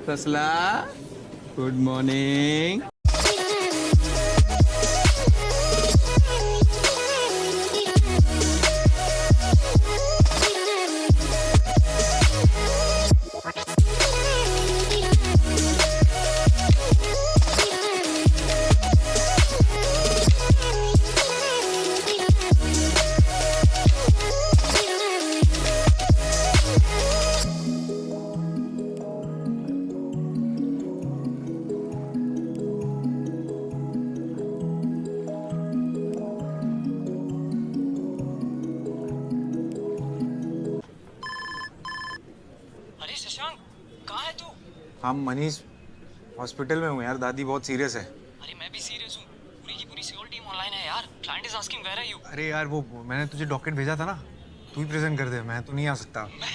ससला, good morning. अरे शशांक, कहाँ है तू? हाँ मनीष, हॉस्पिटल में हूँ यार, दादी बहुत सीरियस है। अरे मैं भी सीरियस हूँ। पूरी की पूरी सियोल टीम ऑनलाइन है यार। Client is asking where are you? अरे यार वो मैंने तुझे डॉक्यूमेंट भेजा था ना, तू ही प्रेजेंट कर दे, मैं तो नहीं आ सकता। मैं?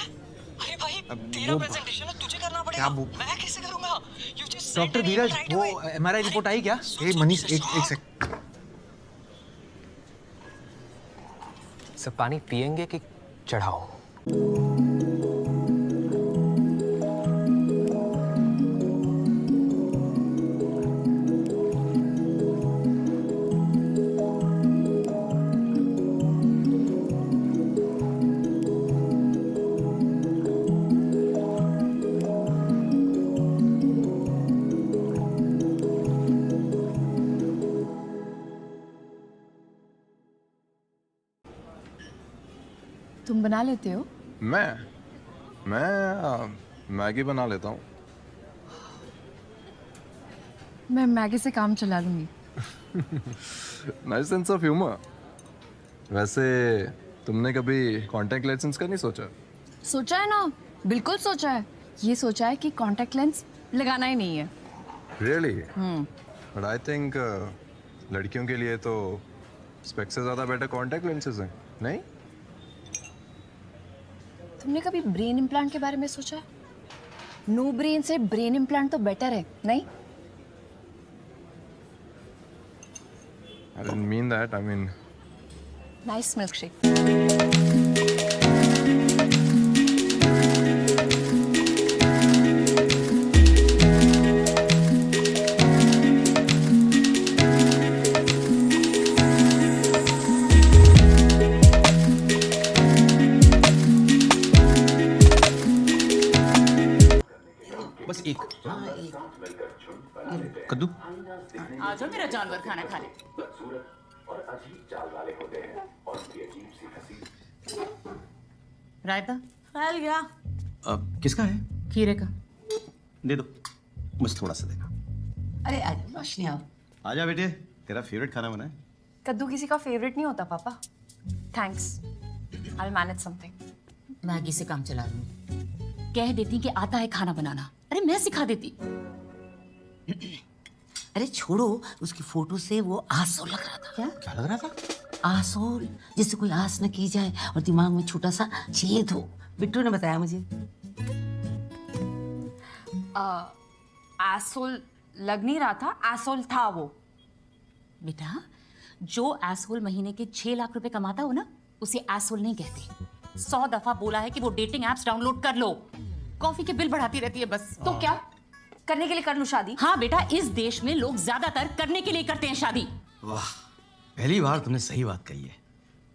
अरे भाई, अब तेरा वो- प्रेजेंटेशन है, तुझे करना पड़ेगा। क्या वो- मैं कैसे करूँगा? You just send doctor an Dheeraj, email right वो away. एमआरआई रिपोर्ट आई क्या? सुन, ए सुन, मनीष, एक stop. सेकंड। सब पानी पियेंगे कि चढ़ाओ? तुम बना लेते हो? मैं मैगी बना लेता हूँ। मैं मैगी से काम चला लूंगी। Nice sense of humour. वैसे तुमने कभी कॉन्टैक्ट लेंस का नहीं सोचा? सोचा है ना, बिल्कुल सोचा है। ये सोचा है कि कांटेक्ट लेंस लगाना ही नहीं है। रियली? बट आई थिंक लड़कियों के लिए तो स्पेक्स से ज़्यादा बेटर कॉन्टैक्ट लेंसेज हैं, नहीं? तुमने कभी ब्रेन इम्प्लांट के बारे में सोचा है? नो ब्रेन से ब्रेन इम्प्लांट तो बेटर है, नहीं? I didn't mean that. I mean, nice milk shake. बस एक। कद्दू। आ जाओ मेरा जानवर खाना खाने। रायता फैल गया। किसका है? खीरे का। दे दो, मुझे थोड़ा सा देना। अरे आ जाओ रोशनी, आओ। आजा बेटे, तेरा फेवरेट खाना बना है। कद्दू किसी का फेवरेट नहीं होता पापा। Thanks, I will manage something. Maggi से काम चला लूंगी। कह देती कि आता है खाना बनाना। अरे मैं सिखा देती। अरे छोड़ो, उसकी फोटो से वो आसोल लग रहा था। क्या लग रहा था? आसोल, जिससे कोई आस न की जाए और दिमाग में छोटा सा छेद हो। बिट्टू ने बताया मुझे। एसोल लग नहीं रहा था, एसोल था वो। बेटा, जो एसहोल महीने के 6 लाख रुपए कमाता हो ना, उसे एसहोल नहीं कहते। 100 दफा बोला है कि वो डेटिंग एप्स डाउनलोड कर लो। कॉफी के बिल बढ़ाती रहती है बस। तो क्या करने के लिए कर लूं शादी? हाँ बेटा, इस देश में लोग ज्यादातर करने के लिए करते हैं शादी। वाह, पहली बार तुमने सही बात कही है।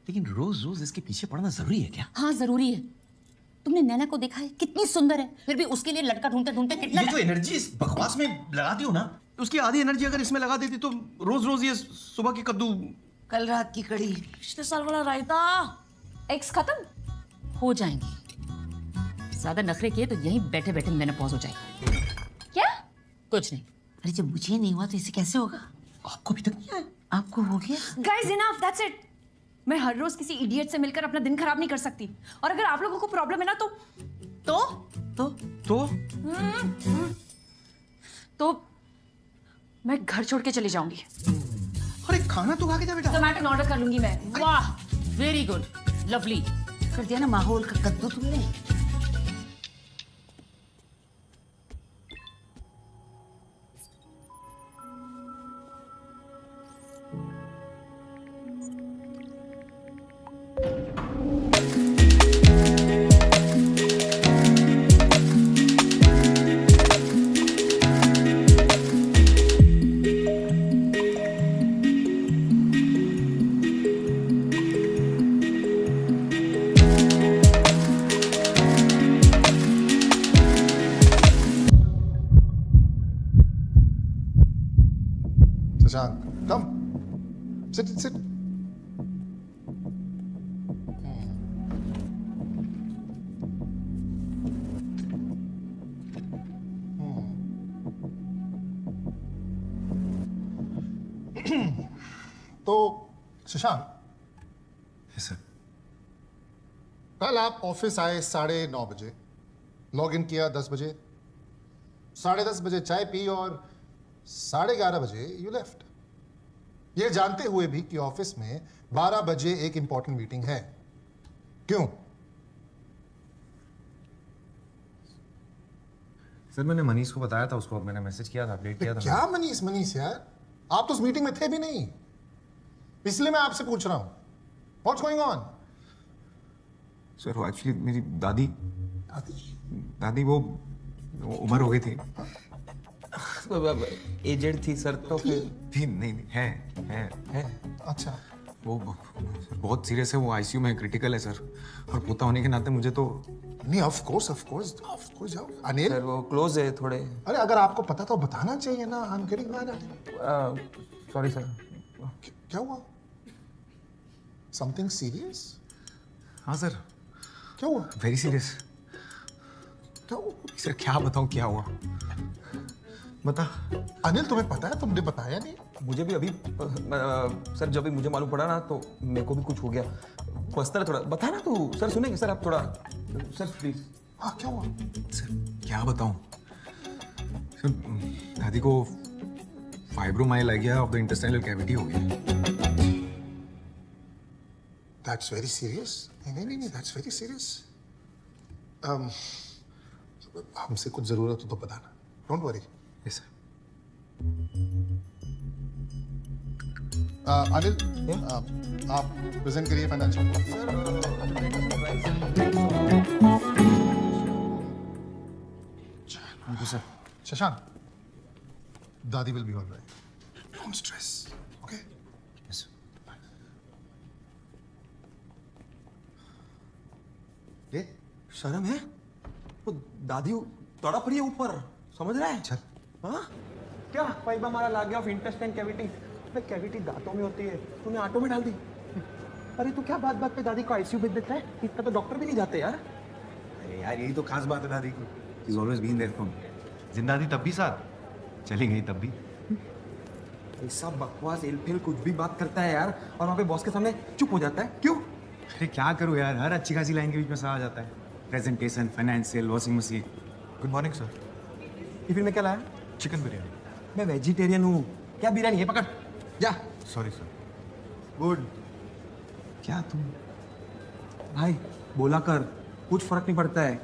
लेकिन रोज रोज इसके पीछे पड़ना जरूरी है क्या? हाँ जरूरी है। तुमने नैना को देखा है, कितनी सुंदर है, फिर भी उसके लिए लड़का ढूंढते ढूंढते कितना ये जो एनर्जी इस बकवास में लगाती हो ना, उसकी आधी एनर्जी अगर इसमें लगा देती तो रोज रोज ये सुबह की कद्दू। कल रात की कड़ी, पिछले साल वाला रायता। एक्स खत्म हो जाएंगे। ज्यादा नखरे किए तो यहीं बैठे बैठे मेनोपॉज हो जाएगा। क्या? कुछ नहीं। अरे जब मुझे नहीं हुआ तो इसे कैसे होगा? आपको अभी तक नहीं आया? आपको हो गया? Guys enough, that's it. मैं हर रोज किसी इडियट से मिलकर अपना दिन खराब नहीं कर सकती। और अगर आप लोगों को प्रॉब्लम है ना तो मैं घर छोड़ के चली जाऊंगी। अरे खाना तो खा के जा बेटा। टमाटर ऑर्डर कर लूंगी मैं। वाह, वेरी गुड, लवली। कर दिया ना माहौल का कद्दू तुमने। शशांक, come. Sit. तो शशांक, यस सर। कल आप ऑफिस आए 9:30 बजे, लॉग इन किया 10 बजे, 10:30 बजे चाय पी और 11:30 बजे यू लेफ्ट, ये जानते हुए भी कि ऑफिस में 12 बजे एक इंपॉर्टेंट मीटिंग है। क्यों? सर मैंने मनीष को बताया था, उसको मैंने मैसेज किया था, अपडेट किया था। क्या मनीष यार, आप तो उस मीटिंग में थे भी नहीं, इसलिए मैं आपसे पूछ रहा हूं व्हाट्स गोइंग ऑन। सर वो एक्चुअली मेरी दादी वो उम्र हो गई थी। एजेड थी सर, तो फिर थी नहीं है। अच्छा, वो बहुत सीरियस है, वो आईसीयू में क्रिटिकल है सर, और पोता होने के नाते मुझे तो नहीं, ऑफ कोर्स जाओ। अनिल सर वो क्लोज है थोड़े। अरे अगर आपको पता तो बताना चाहिए ना। I am getting mad. Sorry sir. क्या हुआ? Something serious? हाँ सर, क्या हुआ? Very serious. क्या हुआ? सर क्या बताऊँ क्या हुआ, बता। अनिल तुम्हें पता है, तुमने बताया नहीं। मुझे भी अभी सर जब भी मुझे मालूम पड़ा ना तो मेरे को भी कुछ हो गया, पर्सनल थोड़ा बता ना तू। सर सुनेंगे सर आप थोड़ा, सर प्लीज। हाँ क्या हुआ? सर क्या बताऊँ सर, दादी को fibromyalgia of the intestinal cavity हो गया। That's very serious. नहीं, दैट्स वेरी सीरियस। हमसे कुछ जरूरत हो तो बताना, don't worry. Yes sir. Anil आप प्रेजेंट करिए financial. Thank you sir. Shashank, दादी will be alright, don't stress, okay? Yes. ये शर्म है? वो दादी तड़प रही है ऊपर, समझ रहा है? चल। हाँ? क्या पाइप हमारा लाग गया ऑफ इंटेस्टाइन कैविटी? कैविटी दांतों में होती है, तूने आटो में डाल दी। अरे तू क्या बात पे दादी को आईसीयू भेज देता है? इतना तो डॉक्टर भी नहीं जाते यार। अरे यार यही तो खास बात है दादी की, she is always been there for me. जिंदा थी तब भी साथ, चली गई तब भी। ऐसा बकवास एलफेल कुछ भी बात करता है यार, और वहाँ पे बॉस के सामने चुप हो जाता है, क्यों? अरे क्या करूँ यार, हर अच्छी खासी लाइन के बीच में सा आ जाता है। Presentation, financial, washing machine. Good morning sir. Tiffin में क्या लाया? चिकन बिरयानी। मैं वेजिटेरियन हूँ, क्या बिरयानी है? पकड़ जा। Sorry sir. गुड। क्या तुम? भाई बोला कर, कुछ फर्क नहीं पड़ता है।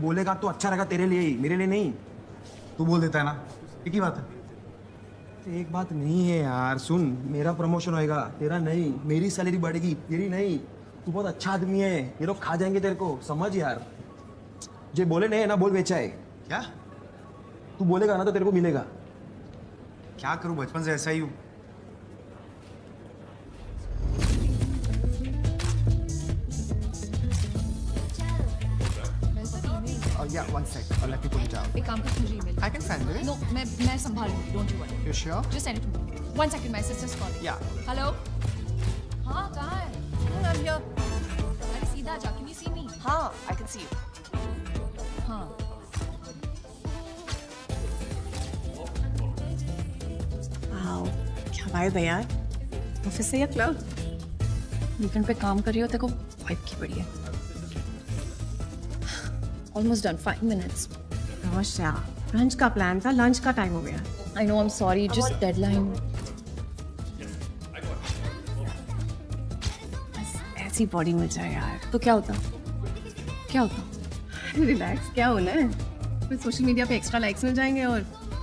बोलेगा तो अच्छा रहेगा तेरे लिए ही, मेरे लिए नहीं। तू बोल देता है ना, एक ही बात है। एक बात नहीं है यार, सुन, मेरा प्रमोशन होएगा, तेरा नहीं। मेरी सैलरी बढ़ेगी, तेरी नहीं। तू बहुत अच्छा आदमी है, ये लोग खा जाएंगे तेरे को, समझ यार। जे बोले नहीं ना बोल बेचा है। क्या? तू बोलेगा ना तो तेरे को मिलेगा। क्या करूं, बचपन से ऐसा ही हूं। Yeah, one sec. I'll let you put it down. एक काम कर, मुझे email. I can send it. No, मैं संभालूंगी, don't you worry. You sure? Just send it to me. 1 second, my sister's calling. Yeah. Hello? हाँ, कहाँ है? Oh, I'm here. अरे सीधा जा, can you see me? हाँ, I can see you. हाँ. Wow, क्या वाइब है यार? ऑफिस से या क्लब? वीकेंड पे काम कर रही हो, तेरे को वाइब की पड़ी है। Almost done, 5 minutes. रोशा, लंच का प्लान था, लंच का टाइम हो गया। I know, I'm sorry, just deadline. ऐसी बॉडी मिल जाए यार। तो क्या होता? क्या होता? रिलैक्स, क्या होना है? फिर सोशल मीडिया पे एक्स्ट्रा लाइक्स मिल जाएंगे और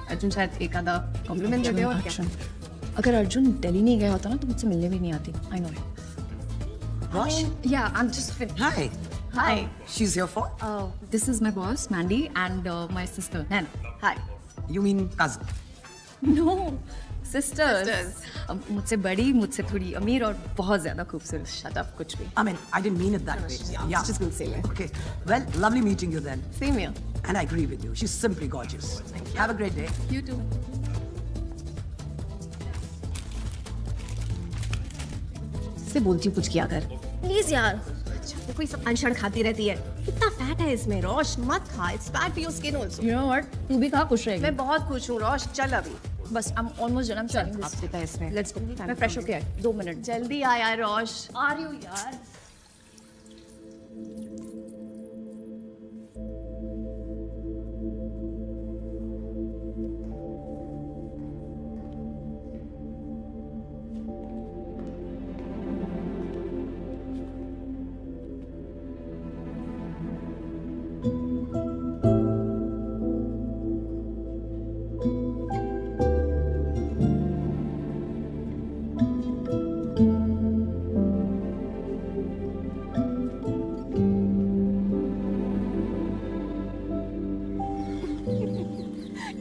अर्जुन शायद एक आधा कॉम्प्लीमेंट दे दे और क्या? अगर अर्जुन दिल्ली नहीं गया होता ना तो मुझसे मिलने भी नहीं आती। I know it. Rosh? Yeah, I'm just finished. Hi. Hi. She's your for? This is my boss, Mandy, and my sister, Nana. Hi. You mean cousin? No, sisters. मुझसे बड़ी, मुझसे थोड़ी अमीर और बहुत ज़्यादा खूबसूरत। Shut up, कुछ भी। I mean, I didn't mean it that way. Yeah. Just gonna say that. Okay. Well, lovely meeting you then. Same here. And I agree with you. She's simply gorgeous. Have a great day. You too. इससे बोलती हूँ कुछ किया कर please यार। वो कोई सब अनशड़ खाती रहती है। कितना फैट है इसमें रोश, मत खा, it's bad for your skin also. You know what, तू भी खा, खुश रहेगी। मैं बहुत खुश हूँ रोश, चल अभी। बस I am almost done, I am चल चलिंग आप देता है इसमें। Let's go. मैं फ्रेश होके आई, 2 मिनट। जल्दी आ यार रोश। आ रही हूँ यार।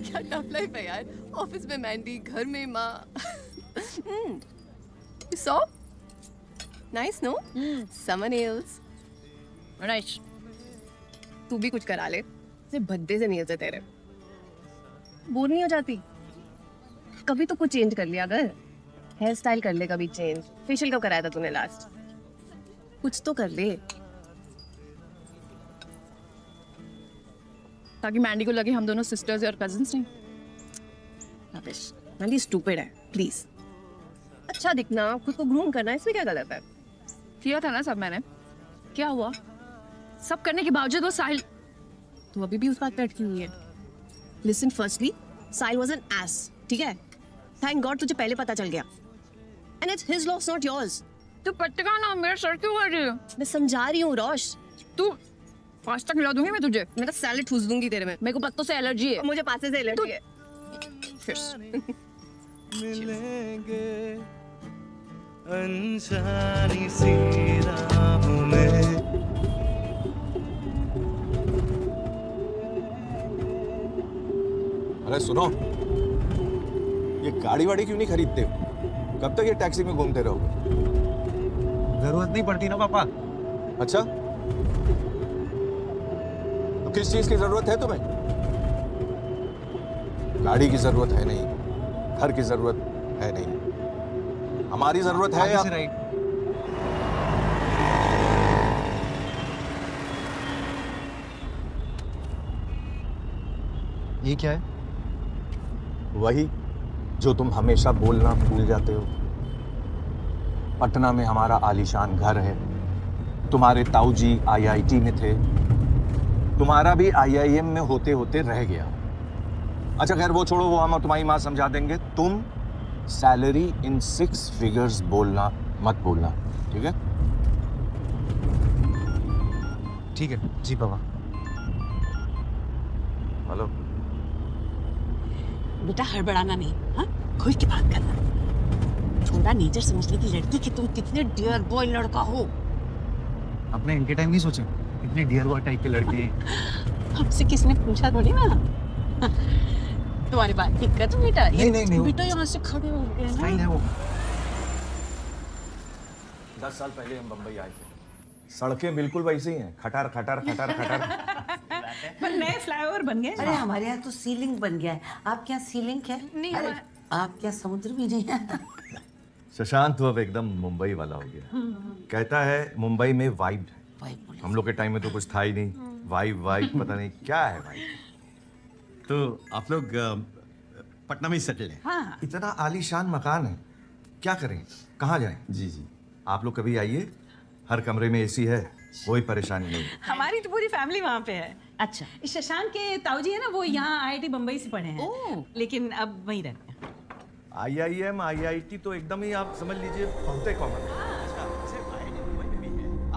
क्या टफ लाइफ है यार। ऑफिस में मैंडी, घर में माँ। So nice no summer nails. Nice. तू भी कुछ करा ले, सिर्फ भद्दे से नेल्स है तेरे। बोर नहीं हो जाती? कभी तो कुछ चेंज कर लिया अगर। हेयर स्टाइल कर ले कभी चेंज। फेशियल कब कराया था तूने लास्ट? कुछ तो कर ले ताकि मैंडी को लगे हम दोनों सिस्टर्स और कजिन्स नहीं। रबिश, मैंडी स्टूपिड है प्लीज। अच्छा दिखना, खुद को ग्रूम करना, इसमें क्या गलत है? किया था ना सब मैंने, क्या हुआ? सब करने के बावजूद वो साहिल। तू अभी भी उस बात पे अटकी हुई है। Listen firstly, Sahil was an S, ठीक है? थैंक गॉड तुझे पहले पता चल गया। And it's his loss not yours. तू पट्टिका ना मेरा सर क्यों कर रही है? मैं समझा रही हूँ रोश। तू पास्ता खिला दूंगी मैं तुझे। मैं तो सैलेड ठूस दूंगी तेरे में। मेरे को पत्तों से एलर्जी है। मुझे पासे से एलर्जी है। मिलेंगे अनजानी सी राहों में। अरे सुनो, ये गाड़ी वाड़ी क्यों नहीं खरीदते हो? कब तक ये टैक्सी में घूमते रहोगे? जरूरत नहीं पड़ती ना पापा। अच्छा, तो किस चीज की जरूरत है तुम्हें? गाड़ी की जरूरत है नहीं, घर की जरूरत है नहीं, हमारी जरूरत है। आगे से राइट। ये क्या है? वही जो तुम हमेशा बोलना भूल जाते हो। पटना में हमारा आलीशान घर है। तुम्हारे ताऊजी आईआईटी में थे, तुम्हारा भी आईआईएम में होते होते रह गया। अच्छा खैर वो छोड़ो, वो हम और तुम्हारी माँ समझा देंगे। तुम सैलरी इन 6 फिगर्स बोलना मत बोलना, ठीक है? ठीक है जी पापा। हेलो बेटा, हड़बड़ाना नहीं, हाँ? खुल के बात करना। थोड़ा नेचर समझने की लड़की कि तुम कितने डियर बॉय लड़का हो। अपने इनके टाइम नहीं सोचे इतने डियर बॉय टाइप के लड़के? हमसे किसने पूछा थोड़ी ना। तुम्हारी बात ठीक कर तुम बेटा। नहीं बेटा यहाँ से खड़े हो गए ना। है वो। 10 साल पहले हम बंबई आए थे। सड़कें बिल्कुल वैसी ही हैं, खटर खटर खटर खटर। पर नए फ्लाईओवर बन गए। अरे हमारे यहाँ तो सीलिंग बन गया है। आपके यहाँ सीलिंग है? नहीं, अरे आपके यहाँ समुद्र भी नहीं है। शशांक तो अब एकदम मुंबई वाला हो गया। कहता है मुंबई में वाइब है। हम लोग के टाइम में तो कुछ था ही नहीं। वाइब पता नहीं क्या है भाई। तो आप लोग पटना में ही सेटल हैं? हाँ। इतना आलीशान मकान है, क्या करें, कहाँ जाएं? जी जी। आप लोग कभी आइए, हर कमरे में एसी है, कोई परेशानी नहीं। हमारी तो पूरी फैमिली वहाँ पे है। अच्छा, शशांक के ताऊजी है ना, वो यहाँ आईआईटी बम्बई से पढ़े हैं, लेकिन अब वहीं रहते हैं। आईआईएम आईआईटी तो एकदम ही आप समझ लीजिए बहुते कॉमन है।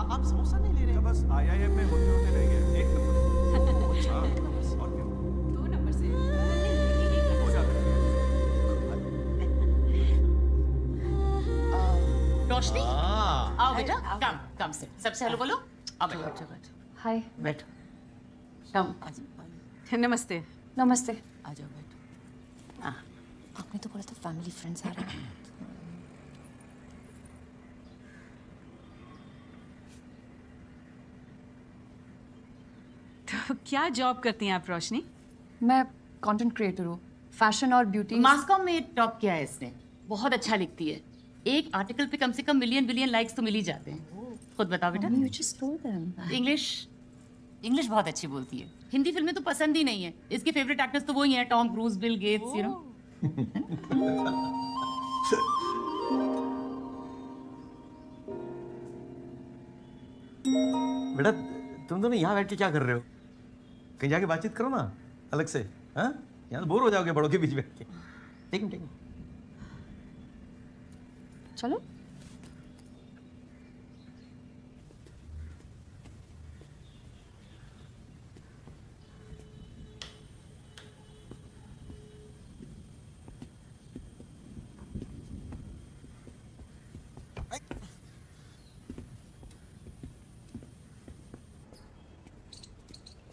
आप समोसा नहीं ले रहे? बस आईआईएम में होते होते रह गए। 1 नंबर। अच्छा, और क्या? 2 नंबर से हो जाता है। रोशनी, आओ बेटा, कम कम से सबसे हेलो बोलो। आओ बेटा। हाय। बैठो। नमस्ते। नमस्ते। आ जाओ बैठो। आपने तो बोला था फैमिली फ्रेंड्स आ रहे हैं। तो क्या जॉब करती हैं आप रोशनी? मैं कंटेंट क्रिएटर हूँ, फैशन और ब्यूटी। मास्कॉम में टॉप किया है इसने, बहुत अच्छा लिखती है। एक आर्टिकल पे कम से कम मिलियन बिलियन लाइक्स तो मिल ही जाते हैं। खुद बताओ बेटा। You just told them. English बहुत अच्छी बोलती है। हिंदी फिल्में तो पसंद ही नहीं है। इसके फेवरेट एक्टर्स तो वही हैं, Tom cruise, Bill Gates, you know. बेटा तुम दोनों यहाँ बैठ के क्या कर रहे हो? कहीं जाके बातचीत करो ना अलग से। हाँ, यहाँ बोर हो जाओगे बड़ों के बीच बैठ के। ठीक है। चलो।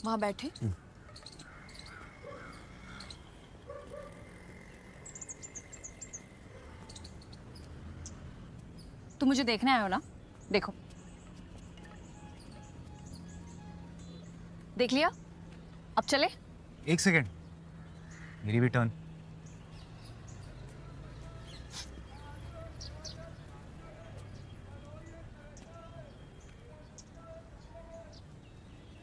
वहां बैठे। तुम मुझे देखने आए हो ना? देखो, देख लिया? अब चले? एक सेकेंड, मेरी भी टर्न।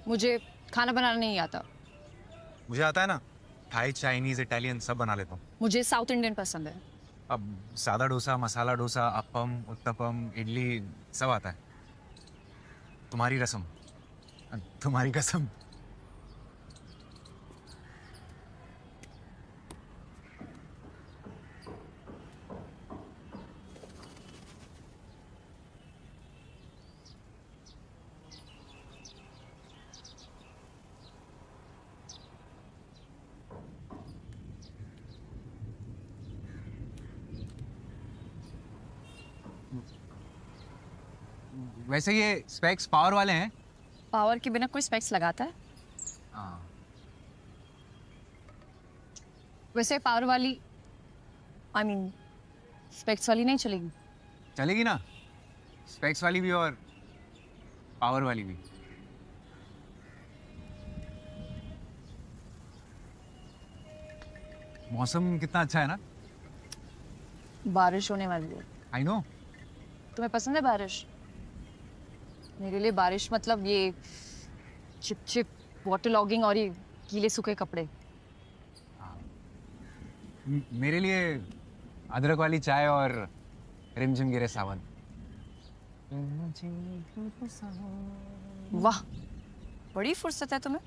मुझे खाना बनाना नहीं आता। मुझे आता है ना, थाई, चाइनीज, इटालियन सब बना लेता हूँ। मुझे साउथ इंडियन पसंद है। अब सादा डोसा, मसाला डोसा, अप्पम, उत्तपम, इडली सब आता है। तुम्हारी रसम, तुम्हारी कसम। वैसे ये स्पेक्स पावर वाले हैं? पावर के बिना कोई स्पेक्स लगाता है? हाँ। वैसे पावर वाली, I mean, स्पेक्स वाली नहीं चलेगी। चलेगी ना, स्पेक्स वाली भी और पावर वाली भी। मौसम कितना अच्छा है ना? बारिश होने वाली है। I know. तुम्हें पसंद है बारिश? मेरे लिए बारिश मतलब ये चिप चिप वाटर लॉगिंग और ये गीले सूखे कपड़े। मेरे लिए अदरक वाली चाय और रिमझिम गिरे सावन। वाह, बड़ी फुर्सत है तुम्हें।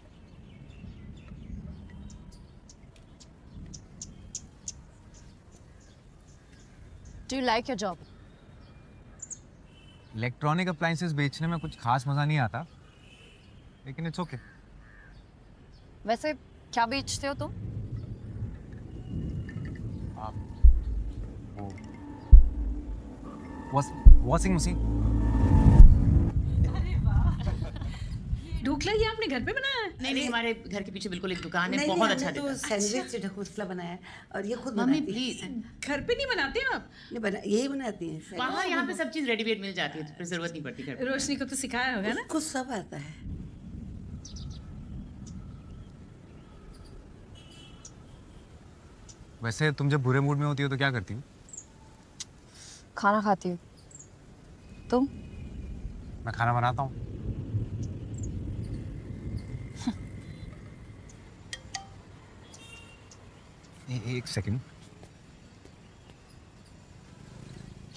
Do you like your job? Electronic appliances बेचने में कुछ खास मजा नहीं आता, लेकिन इट्स ओके। वैसे क्या बेचते हो तुम? Washing machine. ढोकला ये आपने घर पे बनाया है? नहीं, हमारे घर के पीछे बिल्कुल एक दुकान है, नहीं, बहुत नहीं, अच्छा हमने देता तो है। सैंडविच ढोकला बनाया है और ये खुद मम्मी बनाती प्लीज। है। घर पे नहीं बनाते आप? नहीं बना, यही बनाती है। वहाँ यहाँ पे सब चीज रेडीमेड मिल जाती है, तो फिर जरूरत नहीं पड़ती घर पे। रोशनी को तो सिखाया होगा ना? कुछ सब आता है। वैसे तुम जब बुरे मूड में होती हो तो क्या करती हो? खाना खाती हूँ। तुम? मैं खाना बनाता हूँ। एक सेकंड।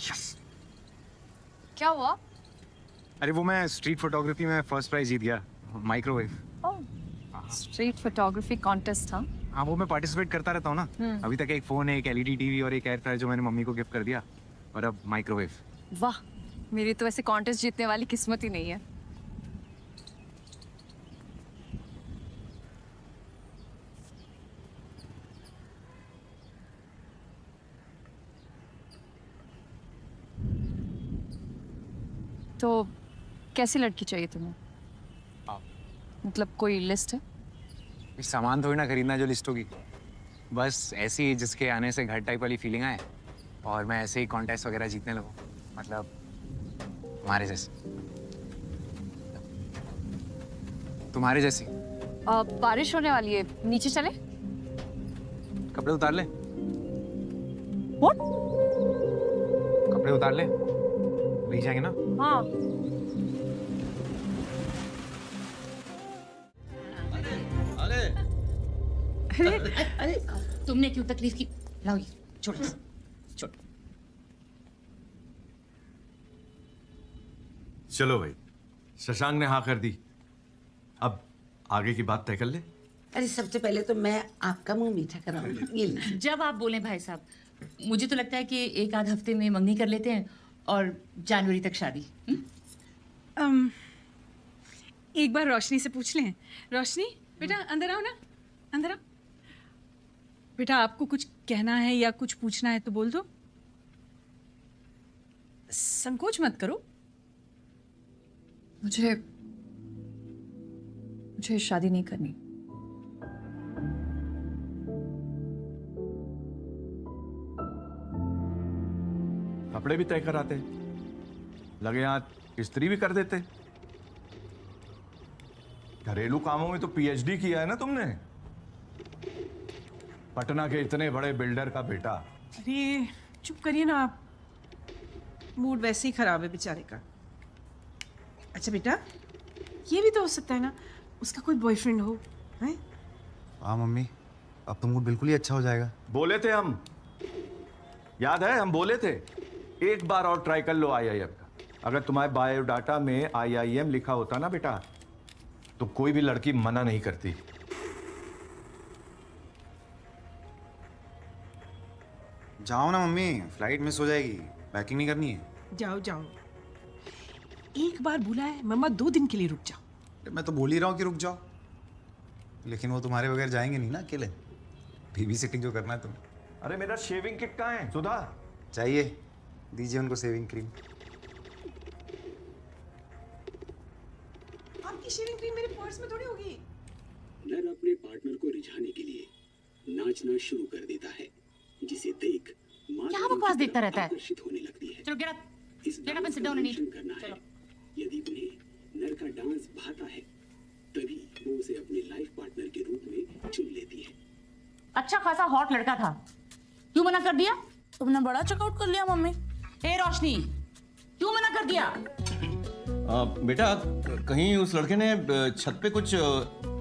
यस। क्या हुआ? अरे वो मैं स्ट्रीट फोटोग्राफी में फर्स्ट प्राइज जीत गया, माइक्रोवेव। स्ट्रीट फोटोग्राफी कॉन्टेस्ट था? हाँ, वो मैं पार्टिसिपेट करता रहता हूँ ना। अभी तक एक फोन है, एक एलईडी टीवी और एक एयर फ्रायर जो मैंने मम्मी को गिफ्ट कर दिया, और अब माइक्रोवेव। वाह, मेरी तो ऐसे कॉन्टेस्ट जीतने वाली किस्मत ही नहीं है। तो कैसी लड़की चाहिए तुम्हें? मतलब कोई लिस्ट है? सामान थोड़ी ना खरीदना जो लिस्ट होगी, बस ऐसी जिसके आने से घर टाइप वाली फीलिंग आए और मैं ऐसे ही कॉन्टेस्ट वगैरह जीतने लगूं, मतलब तुम्हारे जैसे। तुम्हारे जैसी। बारिश होने वाली है, नीचे चले? कपड़े उतार ले। What? कपड़े उतार ले, रह जाएंगे ना। हाँ अरे तुमने क्यों तकलीफ की? लाओ ये छोड़ छोड़। चलो भाई, शशांक ने हाँ कर दी, अब आगे की बात तय कर ले। अरे सबसे पहले तो मैं आपका मुंह मीठा कराऊंगी। ये लीजिए। जब आप बोले भाई साहब, मुझे तो लगता है कि एक आध हफ्ते में मंगनी कर लेते हैं और जनवरी तक शादी। एक बार रोशनी से पूछ लें। रोशनी बेटा अंदर आओ ना, अंदर आओ। बेटा आपको कुछ कहना है या कुछ पूछना है तो बोल दो, संकोच मत करो। मुझे शादी नहीं करनी। कपड़े भी तय कराते, लगे हाथ इस्त्री भी कर देते। घरेलू कामों में तो पीएचडी किया है ना तुमने। पटना के इतने बड़े बिल्डर का बेटा। अरे चुप करिए ना आप, मूड वैसे ही खराब है बेचारे का। अच्छा बेटा, ये भी तो हो सकता है ना उसका कोई बॉयफ्रेंड हो, हैं? हाँ मम्मी, अब तो मूड बिल्कुल ही अच्छा हो जाएगा। बोले थे हम, याद है हम बोले थे, एक बार और ट्राई कर लो आईआईएम का। अगर तुम्हारे बायोडाटा में आईआईएम लिखा होता ना बेटा, तो कोई भी लड़की मना नहीं करती। जाओ ना मम्मी, फ्लाइट मिस हो जाएगी, पैकिंग नहीं करनी है। जाओ जाओ, एक बार बुला है मम्मा, 2 दिन के लिए रुक जाओ। मैं तो बोल ही रहा हूँ कि रुक जाओ, लेकिन वो तुम्हारे बगैर जाएंगे नहीं ना अकेले। बेबी सिटिंग जो करना है तुम्हें। अरे मेरा शेविंग किट कहाँ है सुधा? चाहिए, दीजिए उनको सेविंग क्रीम। आपकी शेविंग क्रीम मेरे पर्स में थोड़ी होगी। नर अपने पार्टनर को रिझाने के लिए नाचना शुरू कर देता है, जिसे देख क्या बकवास देखता रहता है? आकर्षित होने लगती है। चलो get up, get up and sit down and eat. करना है। यदि उन्हें नर का डांस भाता है, तभी वो उसे अपने लाइफ पार्टनर के रूप में चुन लेती है। अच्छा खासा हॉट लड़का था, क्यों मना कर दिया? तुमने बड़ा चेकआउट कर लिया मम्मी। ए रोशनी, क्यों मना कर दिया? बेटा कहीं उस लड़के ने छत पे कुछ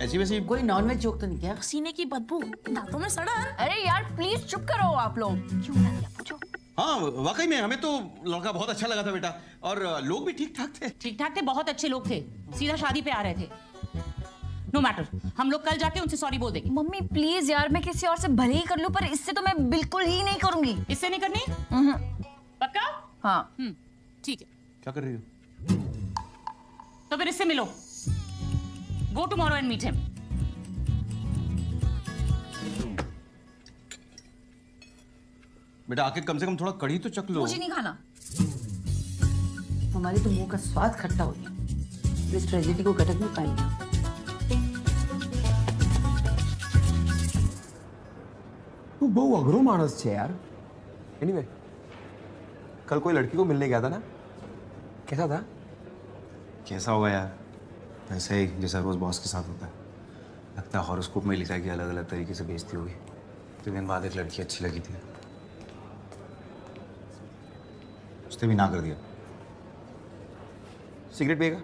ऐसी वैसी कोई नॉनवेज जोक तो नहीं किया? सीने की बदबू, दांतों में सड़न। अरे यार प्लीज चुप करो आप लोग। क्यों मना किया पूछो। हाँ वाकई में हमें तो लड़का बहुत अच्छा लगा था बेटा, और लोग भी ठीक ठाक थे। ठीक ठाक थे, बहुत अच्छे लोग थे, सीधा शादी पे आ रहे थे। नो मैटर, हम लोग कल जाके उनसे सॉरी बोल देंगे। मम्मी प्लीज यार, मैं किसी और से भले ही कर लूं, पर इससे तो मैं बिल्कुल ही नहीं करूंगी। इससे नहीं करनी? पक्का? हाँ ठीक है। क्या कर रही हो? तो फिर इससे मिलो, go tomorrow and meet him. बेटा आके कम से कम थोड़ा कढ़ी तो चख लो। मुझे नहीं खाना। हमारे तो मुंह का स्वाद खट्टा हो गया, इस ट्रेजेडी को घटक नहीं पाएंगे। तू बहु अघरो मानस छे यार। एनीवे, कल कोई लड़की को मिलने गया था ना, कैसा था? कैसा होगा यार, वैसे ही जैसा रोज बॉस के साथ होता है। लगता है हॉरोस्कोप में लिखा है कि अलग अलग तरीके से बेइज्जती होगी। 3 दिन बाद एक लड़की अच्छी लगी थी, उसने भी ना कर दिया। सिगरेट पिएगा?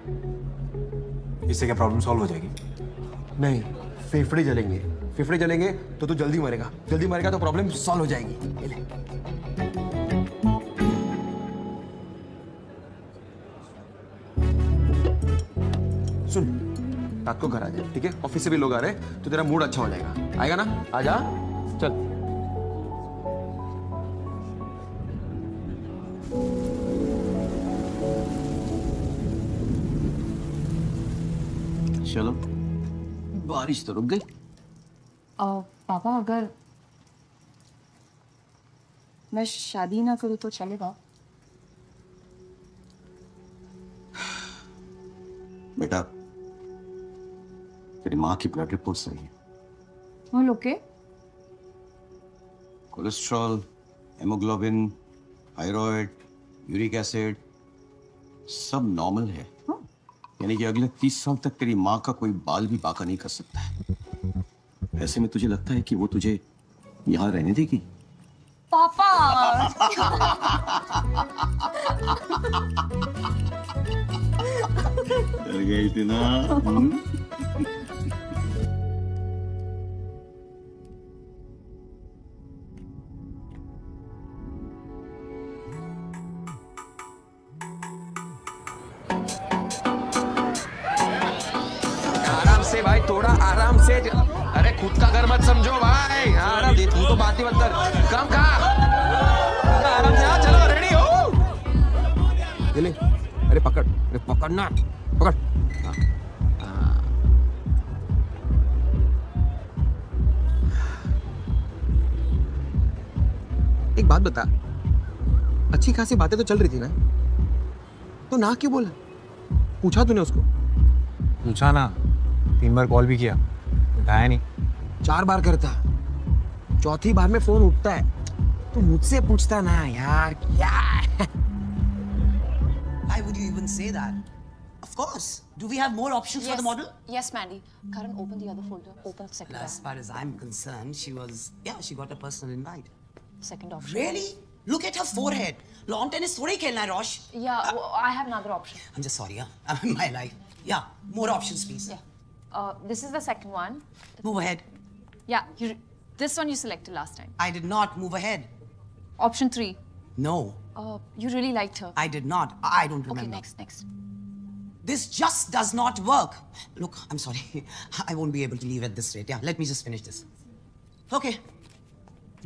इससे क्या प्रॉब्लम सॉल्व हो जाएगी? नहीं, फेफड़े जलेंगे। फेफड़े जलेंगे तो तू जल्दी मरेगा, जल्दी मरेगा तो प्रॉब्लम सॉल्व हो जाएगी। ये ले। सुन, रात को घर आ जाए, ठीक है? ऑफिस से भी लोग आ रहे हैं तो तेरा मूड अच्छा हो जाएगा। आएगा ना? आजा, चल। चलो, बारिश तो रुक गई। पापा अगर मैं शादी ना करूँ तो चलेगा? बेटा तेरी माँ की ब्लड रिपोर्ट सही है। वो लोग के cholesterol, haemoglobin, thyroid, uric acid सब नॉर्मल है। यानी कि अगले 30 साल तक तेरी माँ का कोई बाल भी बाका नहीं कर सकता है। ऐसे में तुझे लगता है कि वो तुझे यहाँ रहने देगी? पापा गई थी ना। आराम से भाई, थोड़ा आराम से। अरे खुद का घर मत समझो भाई। हाँ, आराम से, तू तो बात ही मत कर। कम खा, आराम से। हाँ चलो, रेडी हो? ये ले, अरे पकड़, अरे पकड़ना, पकड़। हाँ, हाँ। एक बात बता, अच्छी खासी बातें तो चल रही थी ना, तो ना क्यों बोला? पूछा तूने उसको? पूछा ना, 3 बार कॉल भी किया, उठाया नहीं। 4 बार करता, चौथी बार में फोन उठता है। तू मुझसे पूछता ना यार, क्या? Why would you even say that? Of course. Do we have more options for the model? Yes, Mandy. Karan, open the other folder. Open second. As far as I'm concerned, she got a personal invite. Second option. Really? Look at her forehead. Lawn tennis थोड़ी खेलना है, Rosh. Yeah, I have another option. I'm just sorry, I'm in my life. Yeah, more options, please. Yeah. This is the second one. Move ahead. Yeah, this one you selected last time. I did not move ahead. Option 3. No. You really liked her. I did not. I don't remember. Okay, next. This just does not work. Look, I'm sorry. I won't be able to leave at this rate. Yeah, let me just finish this. Okay.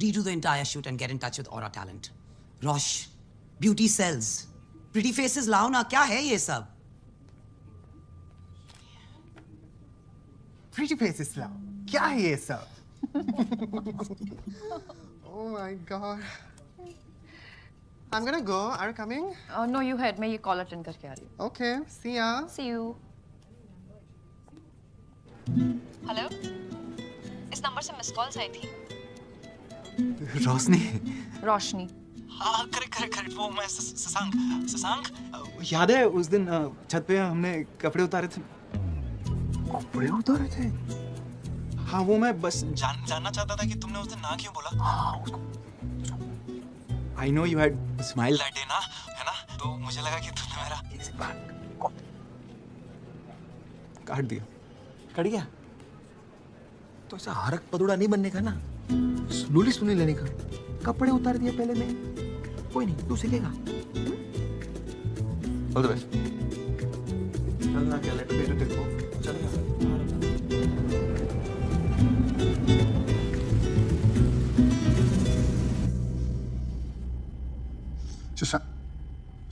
Redo the entire shoot and get in touch with Aura Talent. Rosh, beauty sells. Pretty faces lao na, kya hai ye sab? Pretty faces lao. क्या है ये सब? Oh my god. I'm gonna go. Are you coming? No, you head. मैं ये call attend करके आ रही हूँ. Okay. See ya. See you. Hello? इस नंबर से मिस कॉल्स आई थी. रोशनी। रोशनी. हाँ, करेक्ट। वो मैं शशांक। याद है उस दिन छत पे हमने कपड़े उतारे थे? कपड़े उतारे थे? हाँ, वो मैं बस जानना चाहता था कि तुमने उस दिन ना क्यों बोला। हाँ, I know you had smiled that day ना, है ना? तो मुझे लगा कि तुमने मेरा काट दिया। कट गया? तो ऐसा हरक पदुड़ा नहीं बनने का ना, स्लोली सुनी लेने का। कपड़े उतार दिए पहले में, कोई नहीं, तू सीखेगा। All the best. चलना क्या लेटर भेजो तेरे को, चलेगा।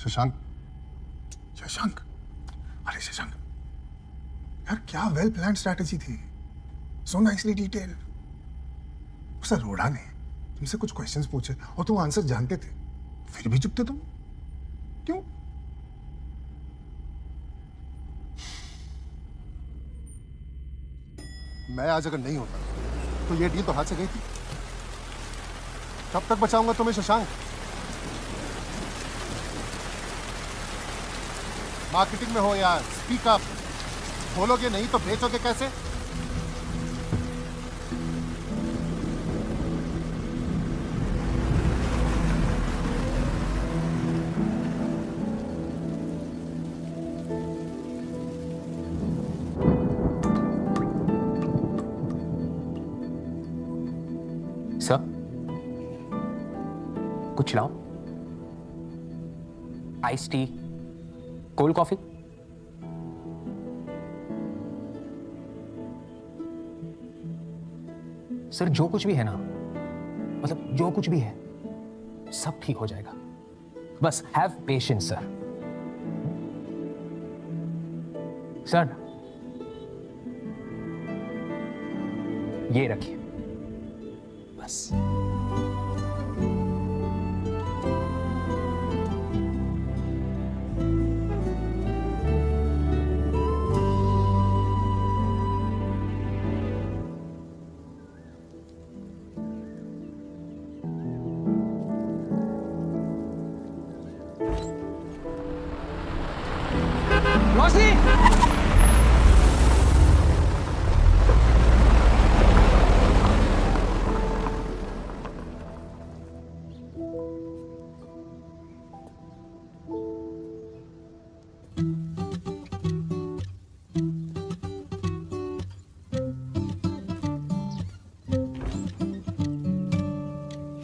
शशांक, अरे शशांक, यार क्या वेल प्लान स्ट्रैटेजी थी, सो नाइसली डिटेल। उस अरोड़ा ने तुमसे कुछ क्वेश्चंस पूछे और तुम आंसर जानते थे, फिर भी चुप थे तुम, क्यों? मैं आज अगर नहीं होता तो ये डील तो हाथ से गई थी। कब तक बचाऊंगा तुम्हें शशांक? मार्केटिंग में हो यार, स्पीक अप। बोलोगे नहीं तो बेचोगे कैसे? सर, कुछ लाओ? Ice tea, cold coffee? Sir, जो कुछ भी है ना, मतलब जो कुछ भी है, सब ठीक हो जाएगा। बस हैव पेशेंस सर। सर, ये रखिए, बस। रोशनी!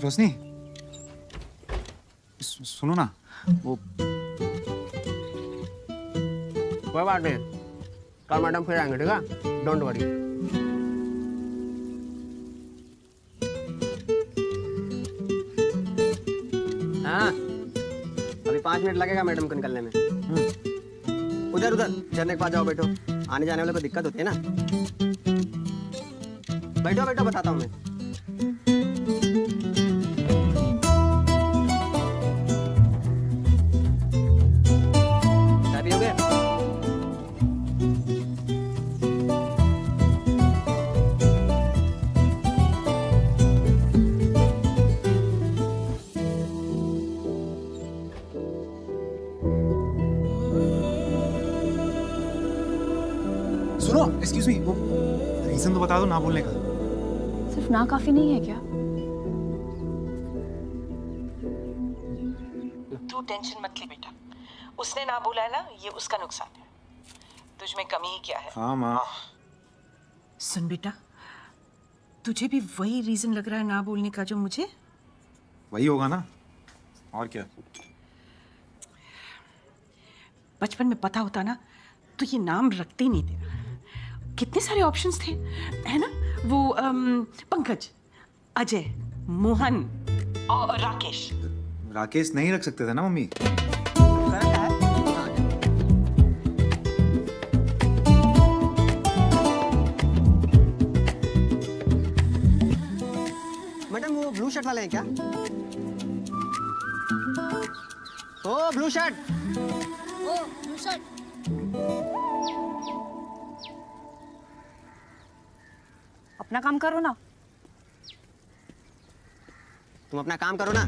रोशनी सुनो ना, वो कोई बात नहीं, कल मैडम फिर आएंगे, ठीक है? Don't worry. हाँ, अभी 5 मिनट लगेगा मैडम को निकलने में। उधर उधर झरने के पास जाओ, बैठो। आने जाने वाले को दिक्कत होती है ना। बैठो बैठो, बताता हूँ मैं। चाय पियोगे? सुनो, एक्सक्यूज मी, वो रीजन तो बता दो ना बोलने का। सिर्फ ना काफी नहीं है क्या? तू टेंशन मत ले बेटा, उसने ना बोला है ना, ये उसका नुकसान है, तुझ में कमी ही क्या है? हाँ माँ। सुन बेटा, तुझे भी वही रीजन लग रहा है ना बोलने का जो मुझे? वही होगा ना, और क्या? बचपन में पता होता ना तो ये नाम रखते ही नहीं थे। कितने सारे ऑप्शंस थे, है ना? वो पंकज, अजय, मोहन और राकेश। राकेश नहीं रख सकते थे ना मम्मी? मैडम वो ब्लू शर्ट वाले हैं क्या? ओ ब्लू शर्ट। ओ ब्लू शर्ट। अपना काम करो ना। तुम अपना काम करो ना।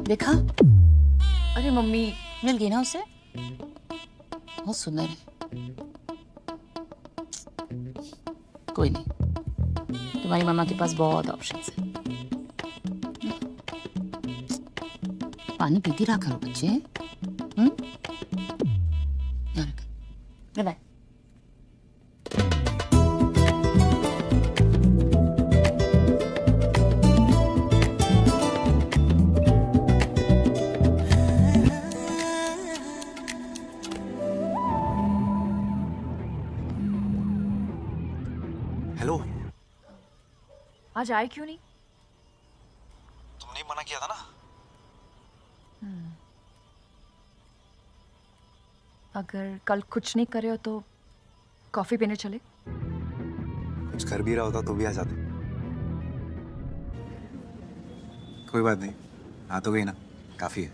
देखा? अरे मम्मी, मिल गई ना उसे? बहुत सुंदर है। कोई नहीं, तुम्हारी मामा के पास बहुत ऑप्शंस है। पानी पीती रहा करो बच्चे। बाय। हेलो, आज आए क्यों नहीं? तुमने ही मना किया था ना। अगर कल कुछ नहीं करे हो तो कॉफी पीने चले? कुछ कर भी रहा होता तो भी आ जाते। कोई बात नहीं, आ तो गई ना, काफी है।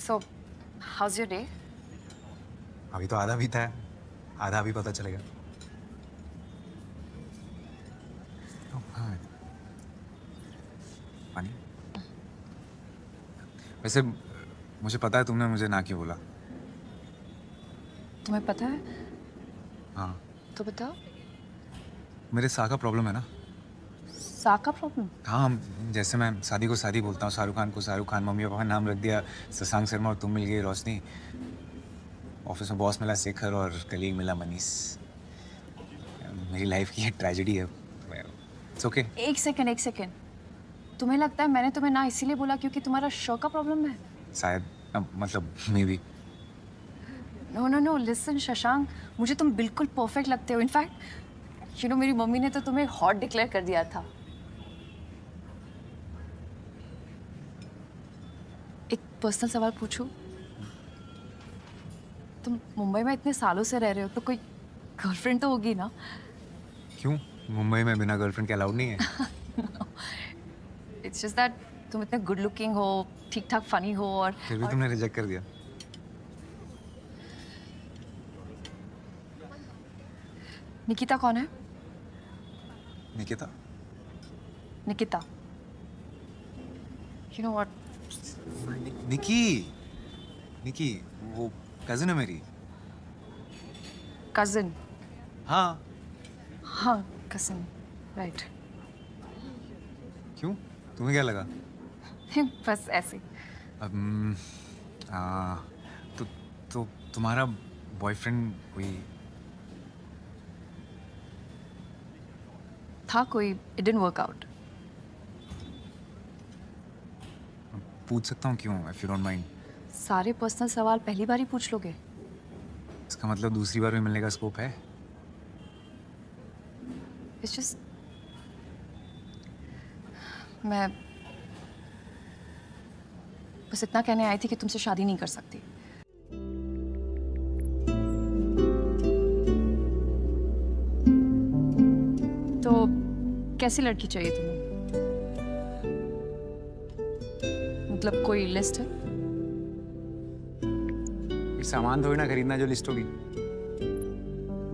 So, how's your day? अभी तो आधा बीता है, आधा अभी पता चलेगा। हाँ, पानी। वैसे मुझे पता है तुमने मुझे ना क्यों बोला। तुम्हें पता है? हाँ। तो बताओ। मेरे सा का प्रॉब्लम है ना। सा का प्रॉब्लम? हाँ, जैसे मैं शादी को शादी बोलता हूँ, शाहरुख खान को शाहरुख खान, मम्मी पापा का नाम रख दिया शशांक शर्मा, और तुम मिल गई रोशनी। ऑफिस में बॉस मिला शेखर और कलीग मिला मनीष। मेरी लाइफ की ये ट्रेजेडी है। It's okay. एक सेकंड। तुम्हें लगता है मैंने तुम्हें ना इसीलिए बोला क्योंकि तुम्हारा शो का प्रॉब्लम है? शायद, मतलब maybe. No listen Shashank, मुझे तुम बिल्कुल परफेक्ट लगते हो। इनफैक्ट मेरी मम्मी ने तो तुम्हें हॉट डिक्लेयर कर दिया था। एक पर्सनल सवाल पूछूं? तुम मुंबई में इतने सालों से रह रहे हो तो कोई गर्लफ्रेंड तो होगी ना? क्यों? मुंबई में बिना गर्लफ्रेंड के अलाउड नहीं है? इट्स जस्ट दैट तुम इतने गुड लुकिंग हो, ठीक ठाक फनी हो और फिर भी तुमने रिजेक्ट कर दिया। निकिता कौन है? Nikita? Nikita. You know what? निकी, निकी, वो कजिन है मेरी। कजिन? हाँ। हाँ, कजिन, राइट। क्यों? तुम्हें क्या लगा? बस ऐसे। तो तुम्हारा बॉयफ्रेंड कोई था कोई, it didn't work out. पूछ सकता हूँ क्यों? If you don't mind. सारे पर्सनल सवाल पहली बार ही पूछ लोगे? इसका मतलब दूसरी बार भी मिलने का स्कोप है? It's just मैं बस इतना कहने आई थी कि तुमसे शादी नहीं कर सकती। तो कैसी लड़की चाहिए तुम्हें? मतलब कोई लिस्ट है? ये सामान थोड़ी ना खरीदना जो लिस्ट होगी।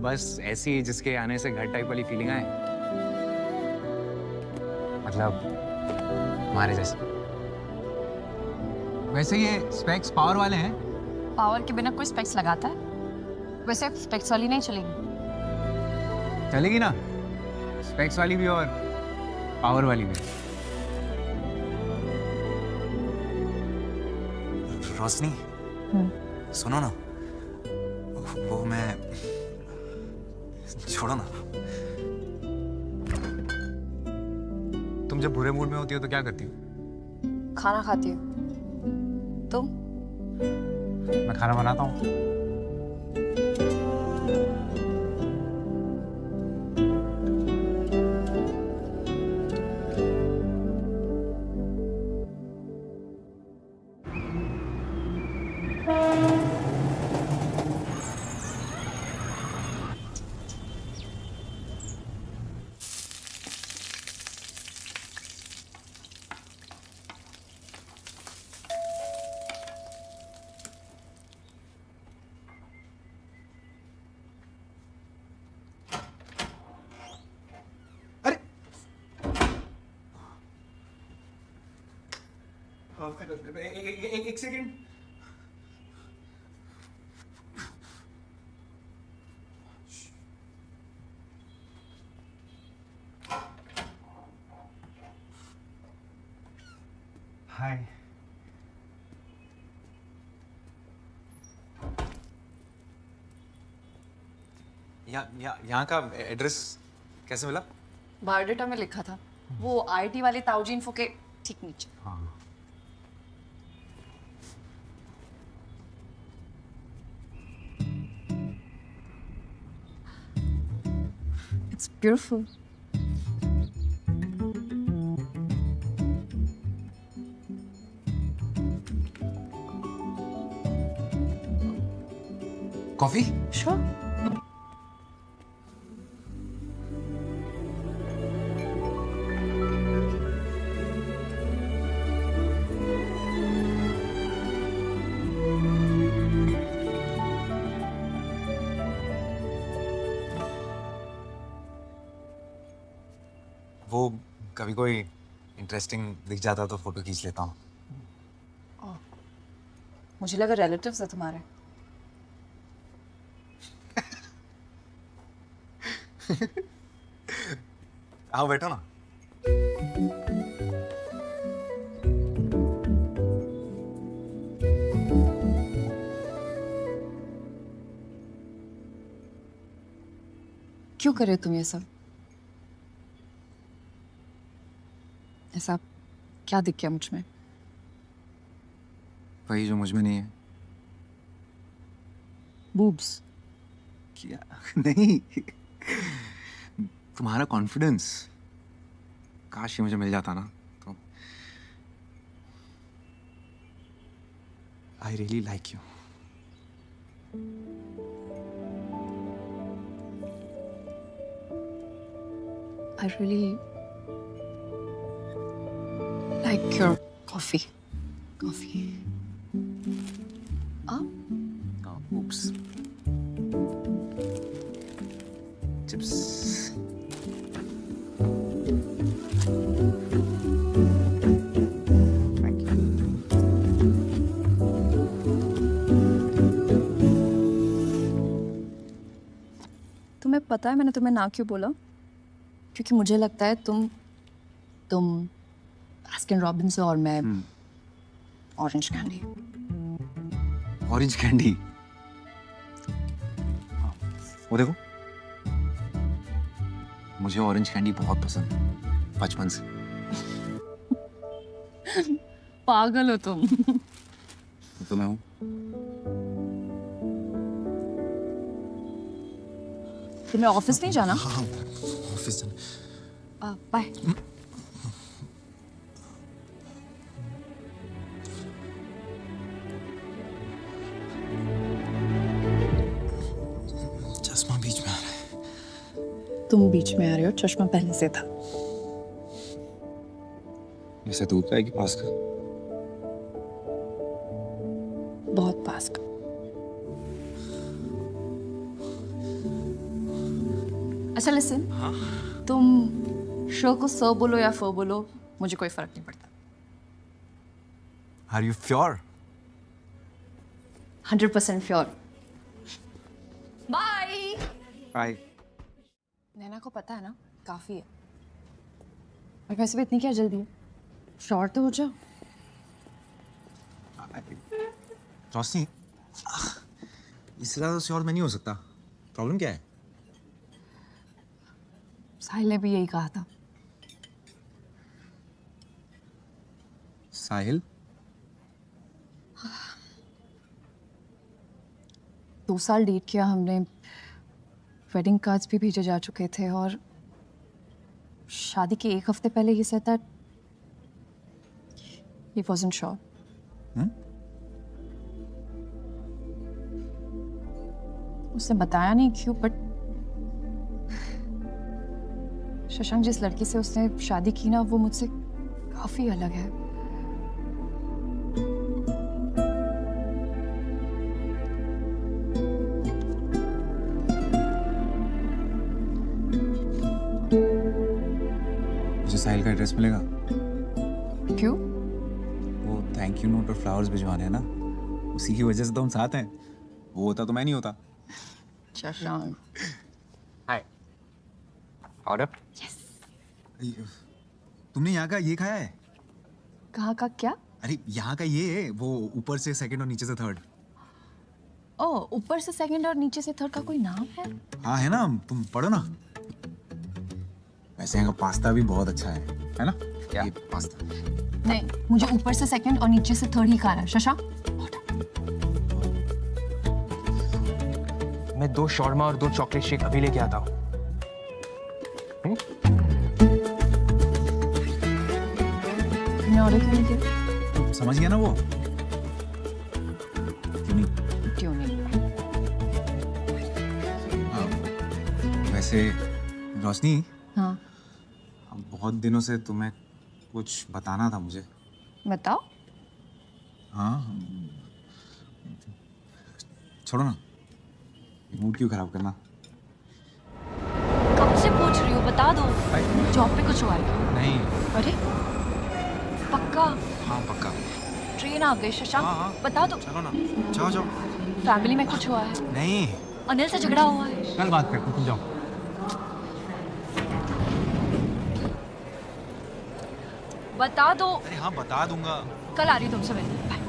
बस ऐसी जिसके आने से घर टाइप वाली फीलिंग आए। मतलब हमारे जैसे। वैसे ये स्पेक्स पावर वाले हैं। पावर के बिना कोई स्पेक्स लगाता है? वैसे स्पेक्स वाली नहीं चलेगी। चलेगी ना, स्पेक्स वाली भी और पावर वाली भी। रोशनी, सुनो ना, वो मैं छोड़ो ना। तुम जब बुरे मूड में होती हो तो क्या करती हो? खाना खाती हूँ। तुम? मैं खाना बनाता हूँ। एक सेकंड। हाय। यहाँ का एड्रेस कैसे मिला? बायोडेटा में लिखा था, वो आईटी वाले ताऊजी इन्फो के ठीक नीचे। हाँ। It's beautiful. कॉफी? Sure. वो कभी कोई इंटरेस्टिंग दिख जाता तो फोटो खींच लेता हूँ। मुझे लगा रिलेटिव्स है तुम्हारे। आओ बैठो ना। क्यों कर रहे हो तुम ये सब? ऐसा क्या दिख गया मुझ में? वही जो मुझ में नहीं है। बूब्स? क्या? नहीं, तुम्हारा कॉन्फिडेंस। काश ये मुझे मिल जाता ना तो। I really like you. I really like your coffee coffee Oops. Chips. Thank you. तुम्हें पता है मैंने तुम्हें ना क्यों बोला? क्योंकि मुझे लगता है तुम बास्किन रॉबिन्स और मैं ऑरेंज कैंडी। Orange candy? वो देखो, मुझे ऑरेंज कैंडी बहुत पसंद, बचपन से। पागल हो तुम। तो मैं हूँ। तुम्हें ऑफिस नहीं जाना? हाँ, ऑफिस जाना। बाय। चश्मा बीच में आ रहा है। तुम बीच में आ रहे हो, चश्मा पहले से था। ऐसे दूर का है कि पास का? बहुत पास का। अच्छा लिसन, तुम शो को सो बोलो या फो बोलो, मुझे कोई फर्क नहीं पड़ता। Are you sure? 100% sure. Bye. Bye. Naina को पता है ना, काफी है। और वैसे भी इतनी क्या जल्दी है? श्योर तो हो जाओ। रोशनी, इससे ज़्यादा श्योर मैं नहीं हो सकता। प्रॉब्लम क्या है? साहिल ने भी यही कहा था। साहिल? 2 साल डेट किया हमने, वेडिंग कार्ड्स भी भेजे जा चुके थे और शादी के 1 हफ्ते पहले ही said that he wasn't sure. उसने बताया नहीं क्यों, बट शशांक जिस लड़की से उसने शादी की ना, वो मुझसे काफी अलग है। मुझे साहिल का एड्रेस मिलेगा? क्यों? वो थैंक यू नोट और फ्लावर्स भिजवाने हैं ना, उसी की वजह से तो हम साथ हैं। वो होता तो मैं नहीं होता। शशांक। हाय। ऑर्डर? यस। तुमने यहाँ का ये खाया है? कहाँ का क्या? अरे यहाँ का ये है, वो ऊपर से सेकंड और नीचे से थर्ड। ओह, ऊपर से सेकंड और नीचे से थर्ड का कोई नाम है? हाँ है ना, तुम पढ़ो ना। वैसे यहाँ का पास्ता भी बहुत अच्छा है ना? क्या? ये पास्ता। नहीं, मुझे ऊपर से सेकंड और नीचे से थर्ड ही खाना है। शशांक? मैं 2 शॉर्मा और 2 चॉकलेट शेक अभी लेके आता हूँ। तुमने ऑर्डर क्यों नहीं किया? समझ गया ना वो? क्यों नहीं? वैसे रोशनी, हाँ। बहुत दिनों से तुम्हें कुछ बताना था मुझे। बताओ। हाँ, छोड़ो ना, मूड क्यों खराब करना। कब से पूछ रही हो, बता दो। जॉब पे कुछ हुआ है? नहीं। अरे पक्का? हाँ पक्का। ट्रेन आ गई शशांक। हाँ, बता दो। चलो ना, जाओ जाओ। फैमिली में कुछ हुआ है? नहीं। अनिल से झगड़ा हुआ है? कल बात करते, तुम जाओ। बता दो। अरे हाँ बता दूंगा। कल आ रही तुमसे मिलने। बाय।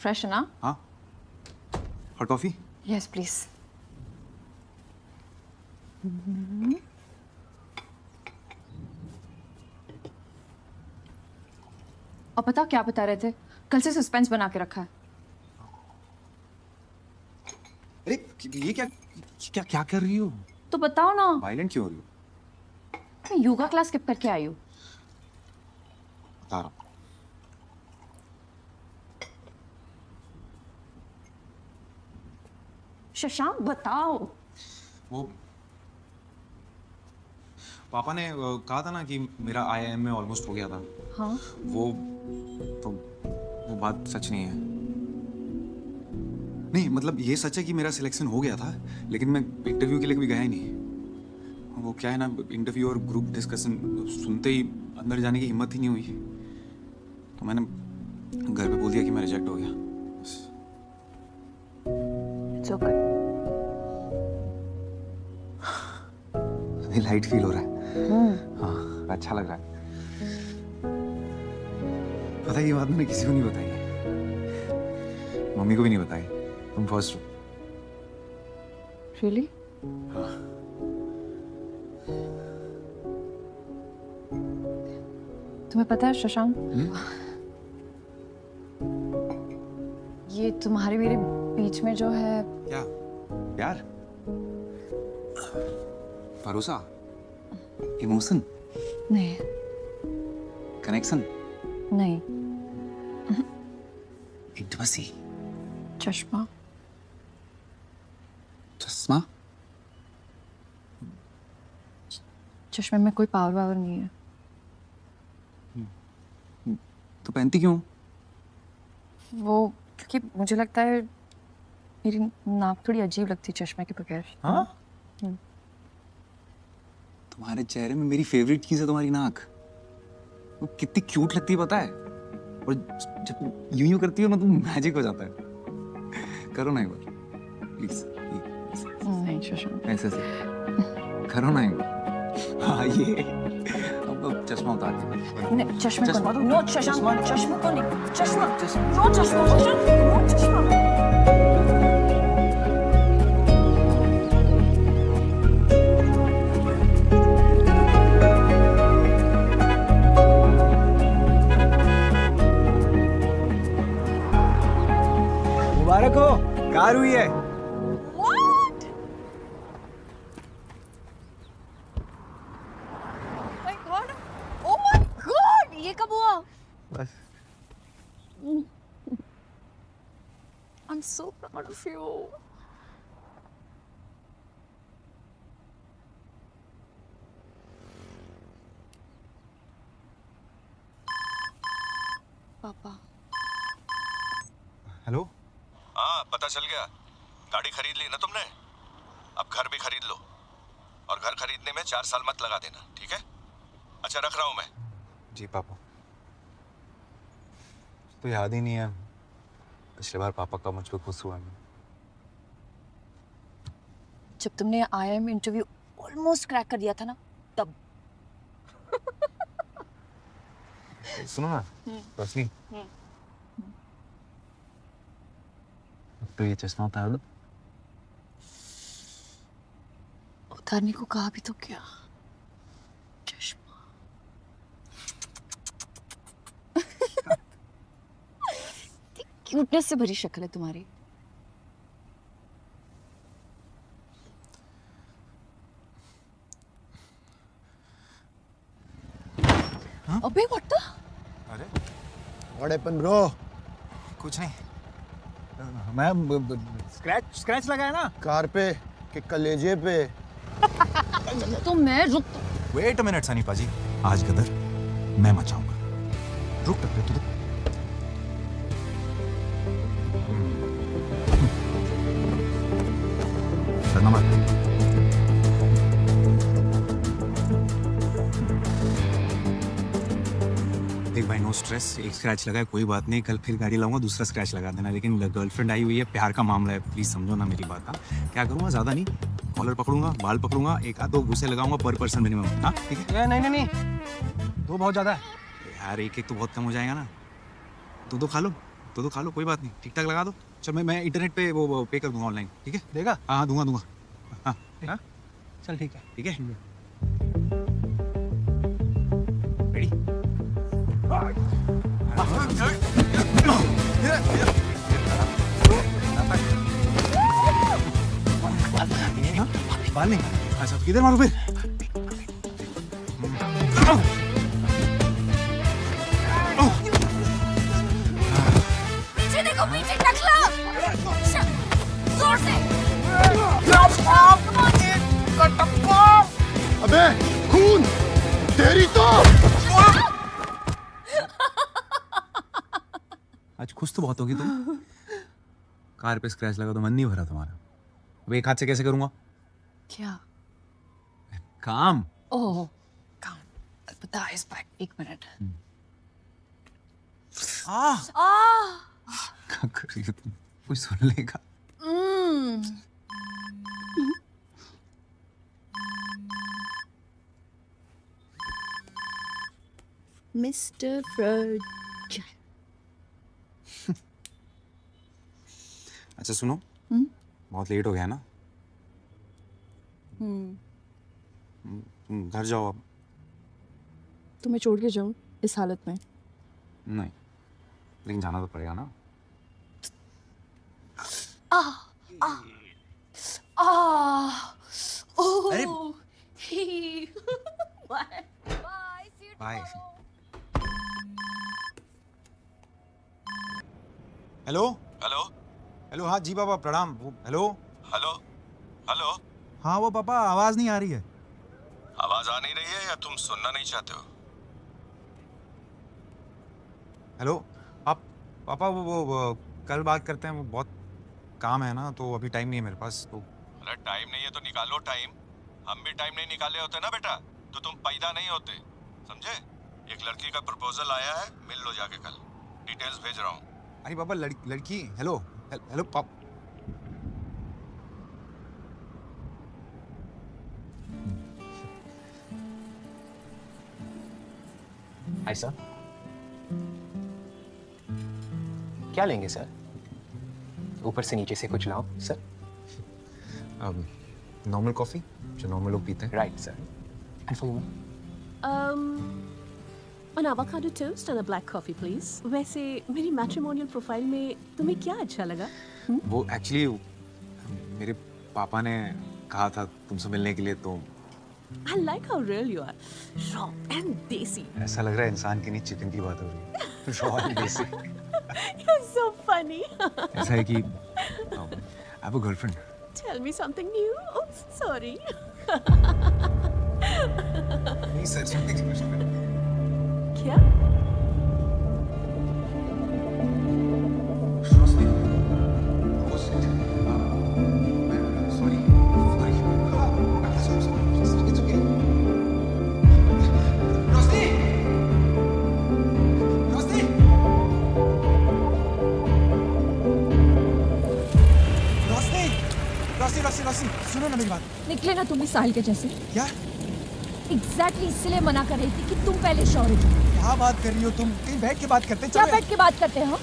फ्रेश है ना? हाँ। Hot coffee? Yes please. और बताओ क्या बता रहे थे? कल से सस्पेंस बना के रखा है। ये क्या क्या क्या कर रही हो? तो बताओ ना, वायलेंट क्यों हो रही हो? मैं योगा क्लास स्किप करके आई हूँ। बता रहा हूँ। शशांक बताओ। वो पापा ने कहा था ना कि मेरा IIM में ऑलमोस्ट हो गया था। हाँ। वो बात सच नहीं है। नहीं मतलब ये सच है कि मेरा सिलेक्शन हो गया था, लेकिन मैं इंटरव्यू के लिए कभी गया ही नहीं। वो क्या है ना, इंटरव्यू और ग्रुप डिस्कशन सुनते ही अंदर जाने की हिम्मत ही नहीं हुई, तो मैंने घर पे बोल दिया कि मैं रिजेक्ट हो गया। It's okay. अभी लाइट फील हो रहा है। हाँ, अच्छा लग रहा है। पता है ये बात मैंने किसी को नहीं बताई है, मम्मी को भी नहीं बताई। तुम फर्स्ट हो। Really? हाँ। तुम्हें पता है शशांक, ये तुम्हारे मेरे बीच में जो है क्या? प्यार? भरोसा? इमोशन? नहीं, कनेक्शन? नहीं, इंटिमेसी? चश्मा। चश्मा? चश्मे में कोई पावर नहीं है। तो पहनती क्यों? वो क्योंकि मुझे लगता है मेरी नाक थोड़ी अजीब लगती है चश्मे के बगैर। हाँ? तुम्हारे चेहरे में मेरी फेवरेट चीज है तुम्हारी नाक। वो कितनी क्यूट लगती है पता है, और जब यूं करती हो ना तो मैजिक हो जाता है। करो ना एक बार प्लीज। नहीं शशांक, ऐसे ऐसे करो ना एक बार। हाँ ये अब चश्मा उतार दे। नहीं, चश्मे को चश्मा नहीं। तो- नो शशांक, चश्मा को नहीं। चश्मा, नो चश्मा, नो चश्मा। मुबारक हो, कार हुई है। My God! Oh my God! ये कब हुआ? बस I'm so proud of you. पापा। हेलो। हाँ पता चल गया, गाड़ी खरीद ली ना तुमने, अब घर भी खरीद लो, और घर खरीदने में 4 साल मत लगा देना, ठीक है? अच्छा रख रहा हूँ मैं। जी पापा। तो याद ही नहीं है पिछले बार पापा का मुझ पर खुश हुआ नहीं। जब तुमने IIM इंटरव्यू ऑलमोस्ट क्रैक कर दिया था ना, तब। सुनो ना रोशनी, तो ये चश्मा उतार दो। उतारने को कहा भी तो क्या? चश्मा। क्यूटनेस से भरी शक्ल है तुम्हारी। अबे व्हाट द? अरे व्हाट हैपेंड ब्रो? कुछ नहीं, मैं स्क्रैच लगाया ना कार पे कि कलेजे पे? तो मैं रुक। वेट अ मिनट सनी पाजी, आज गदर मैं मचाऊंगा। रुक टकरे तू। करना मत। देख भाई नो स्ट्रेस, एक स्क्रैच लगा है कोई बात नहीं, कल फिर गाड़ी लाऊंगा दूसरा स्क्रैच लगा देना, लेकिन गर्लफ्रेंड आई हुई है, प्यार का मामला है, प्लीज समझो ना मेरी बात। हाँ क्या करूँगा, ज्यादा नहीं, कॉलर पकड़ूंगा, बाल पकड़ूंगा, एक आध 2 घूसे लगाऊंगा पर पर्सन मिनिमम। हाँ ठीक है? नहीं 2 बहुत ज्यादा है यार, एक तो बहुत कम हो जाएगा ना। दो खा लो, दो खा लो, कोई बात नहीं, ठीक ठाक लगा दो। चल मैं इंटरनेट पे वो पे कर दूंगा ऑनलाइन, ठीक है? देगा? हाँ दूंगा। हाँ हाँ चल ठीक है। ठीक है। रेडी? बाल नहीं। अच्छा तो किधर मारू फिर? पीछे देखो, पीछे टकला। जोर से। अबे खून तेरी तो। आज खुश तो बहुत होगी तुम। कार पे स्क्रैच लगा तो मन नहीं भरा तुम्हारा। अब एक हाथ से कैसे करूंगा? क्या? काम। ओह, काम। अलबत्ता इस बैग, 1 मिनट। क्या कर रही हो तुम? कोई सुन लेगा। मिस्टर फ्रज। अच्छा सुनो, बहुत लेट हो गया ना, तुम घर जाओ अब। तुम्हें छोड़ के जाऊं इस हालत में? नहीं, लेकिन जाना तो पड़ेगा ना। अरे बाय। हेलो हेलो हेलो, हाँ जी पापा प्रणाम। Hello hello hello. हाँ वो पापा आवाज नहीं आ रही है। आवाज आ नहीं रही है या तुम सुनना नहीं चाहते हो? हेलो पापा वो कल बात करते हैं, वो बहुत काम है ना, तो अभी टाइम नहीं है मेरे पास तो। अरे टाइम नहीं है तो निकालो टाइम। हम भी टाइम नहीं निकाले होते ना बेटा तो तुम पैदा नहीं होते, समझे? एक लड़की का प्रपोजल आया है, मिल लो जाके कल। डिटेल्स भेज रहा हूँ। अरे पापा लड़की। हेलो हेलो पापा। हाय सर, क्या लेंगे सर? ऊपर से नीचे से कुछ लाओ सर। नॉर्मल कॉफी जो नॉर्मल लोग पीते हैं। Right sir. And for you? An avocado toast and a black coffee, please. वैसे मेरी मैट्रिमोनियल प्रोफाइल में तुम्हें क्या अच्छा लगा? वो एक्चुअली मेरे पापा ने कहा था तुमसे मिलने के लिए, तो I like how real you are, raw and desi. ऐसा लग रहा है इंसान की नहीं चिकन की बात हो रही है। Raw and desi। You're so funny. ऐसा है कि I have a girlfriend. Tell me something new. Oh, sorry. नहीं सच में। क्या? रोशनी सुनो ना मेरी बात। निकले ना तुम भी साहिल के जैसे। क्या? एग्जैक्टली इसलिए मना कर रही थी कि तुम पहले श्योर हो। क्या बात कर रही हो तुम? कहीं बैठ के बात करते हैं। क्या बैठ के बात करते हैं?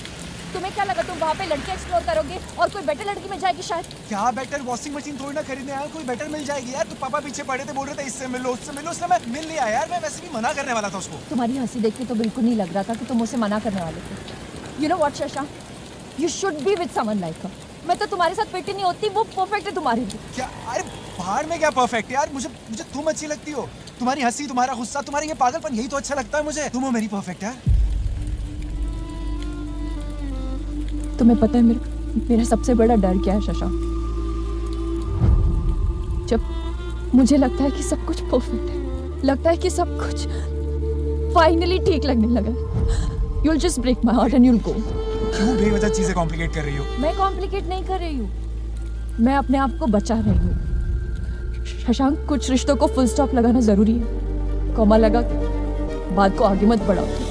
तुम्हें क्या लगा तुम वहाँ पे लड़के एक्सप्लोर करोगे और कोई बेटर लड़की मिल जाएगी शायद? क्या बेटर? वॉशिंग मशीन थोड़ी ना खरीदने आया, कोई बेटर मिल जाएगी यार। तो पापा पीछे पड़े थे, बोल रहे थे इससे मिलो उससे मिलो, उसने मैं मिल लिया यार। मैं वैसे भी मना करने वाला था उसको। तुम्हारी हंसी देख के तो बिल्कुल नहीं लग रहा था कि तुम उसे मना करने वाले थे। You know what Shashank, you should be with someone like her. मैं तो तुम्हारे साथ फिट ही नहीं होती, वो परफेक्ट है तुम्हारे लिए। क्या? अरे बाहर में क्या परफेक्ट यार? मुझे तुम अच्छी लगती हो। तुम्हारी हंसी, तुम्हारा गुस्सा, तुम्हारा ये पागलपन, यही तो अच्छा लगता है मुझे। तुम हो मेरी परफेक्ट यार। तुम्हें पता है मेरा सबसे बड़ा डर क्या है शशांक? जब मुझे लगता है कि सब कुछ परफेक्ट है, लगता है कि सब कुछ फाइनली ठीक लगने लगा, you'll just break my heart and you'll go. क्यों बेवजह चीजें कॉम्प्लिकेट कर रही हो? मैं कॉम्प्लिकेट नहीं कर रही हूँ, मैं अपने आप को बचा रही हूँ। शशांक, कुछ रिश्तों को फुल स्टॉप लगाना जरूरी है। कॉमा लगा बात को आगे मत बढ़ाओ।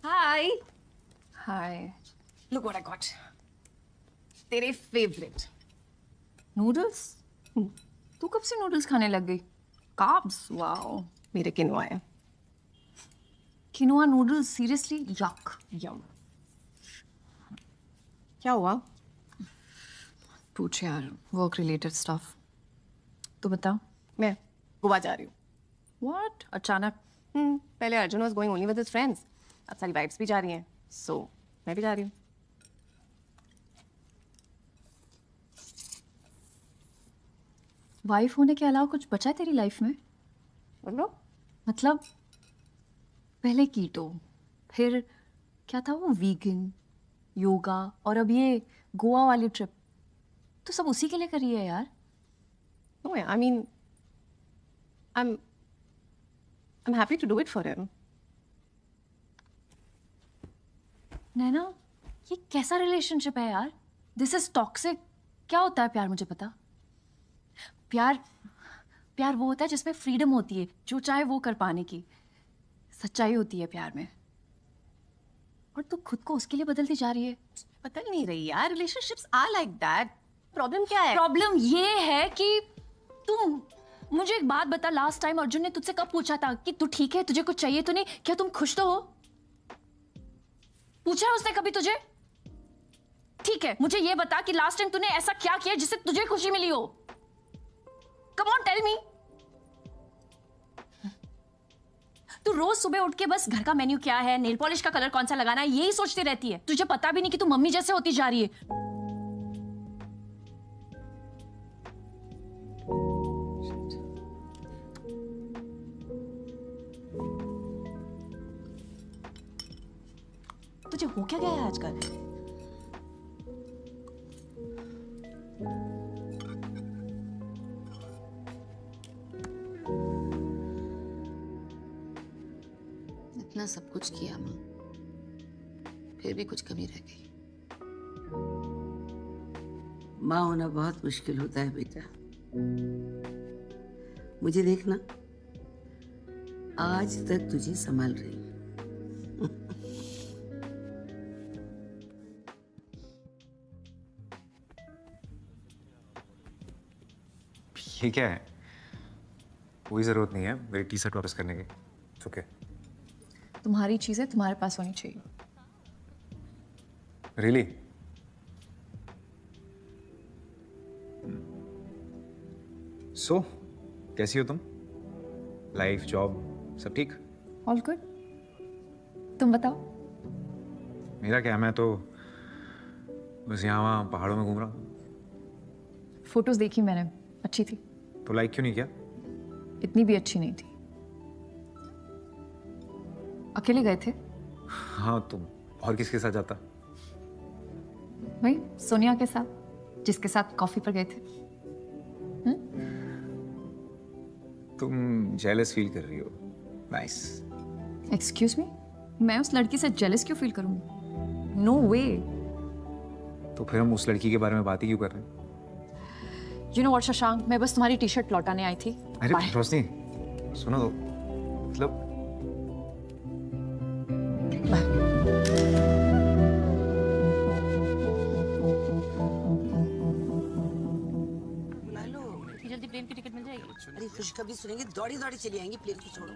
हाय, हाय लुक व्हाट आई गॉट तेरे फेवरेट नूडल्स? तू कब से नूडल्स खाने लग गई? कार्ब्स? वाओ मेरे किनोआ है किनोआ नूडल्स? सीरियसली? यक। यम क्या हुआ? पूछ यार, वर्क रिलेटेड स्टफ। तू बता। मैं गोवा जा रही हूँ। व्हाट? अचानक? पहले Arjun was going only with his friends, अब सारी वाइब्स भी जा रही हैं, सो मैं भी जा रही हूँ। वाइफ होने के अलावा कुछ बचा है तेरी लाइफ में? मतलब पहले कीटो, फिर क्या था वो, वीगन, योगा, और अब ये गोवा वाली ट्रिप, तो सब उसी के लिए करी है यार। No, I mean, I'm happy to do it for him. नैना, ये कैसा रिलेशनशिप है यार? This is toxic. क्या होता है प्यार, मुझे पता। प्यार वो होता है जिसमें फ्रीडम होती है, जो चाहे वो कर पाने की। सच्चाई होती है प्यार में। और तू खुद को उसके लिए बदलती जा रही है। बदल नहीं रही यार, relationships are like that. Problem क्या है? प्रॉब्लम ये है कि तुम मुझे एक बात बता, लास्ट टाइम अर्जुन ने तुझसे कब पूछा था कि तू ठीक है, तुझे कुछ चाहिए तो नहीं, क्या तुम खुश तो हो? पूछा है उसने कभी तुझे? ठीक है, मुझे ये बता कि लास्ट टाइम तूने ऐसा क्या किया जिससे तुझे खुशी मिली हो? Come on tell me. तू रोज सुबह उठ के बस घर का मेन्यू क्या है, नेल पॉलिश का कलर कौन सा लगाना है, यही सोचती रहती है। तुझे पता भी नहीं कि तू मम्मी जैसे होती जा रही है। तुझे हो क्या गया है आजकल? इतना सब कुछ किया माँ, फिर भी कुछ कमी रह गई। माँ होना बहुत मुश्किल होता है बेटा। मुझे देखना, आज तक तुझे संभाल रही हूँ। ये क्या है? कोई ज़रूरत नहीं है मेरी टी शर्ट वापस करने की। ओके। तुम्हारी चीजें तुम्हारे पास होनी चाहिए। रियली? सो कैसी हो तुम? लाइफ, जॉब, सब ठीक? All good. तुम बताओ। मेरा क्या, मैं तो बस यहाँ वहाँ पहाड़ों में घूम रहा हूँ। फोटोज देखी मैंने, अच्छी थी। तो लाइक क्यों नहीं किया? इतनी भी अच्छी नहीं थी। अकेले गए थे? हाँ, तुम और किसके साथ जाता? भाई सोनिया के साथ, जिसके साथ कॉफी पर गए थे। तुम जेलस फील कर रही हो। नाइस। एक्सक्यूज मी, मैं उस लड़की से जेलस क्यों फील करूंगी? नो वे। तो फिर हम उस लड़की के बारे में बात ही क्यों कर रहे हैं? यू नो व्हाट शशांक, मैं बस तुम्हारी टी शर्ट लौटाने आई थी। अरे रोशनी, सुनो तो, मतलब जल्दी प्लेन की टिकट मिल जाएगी। अरे खुशखबरी सुनेंगे, दौड़ी दौड़ी चली आएंगी, प्लेन को छोड़ो।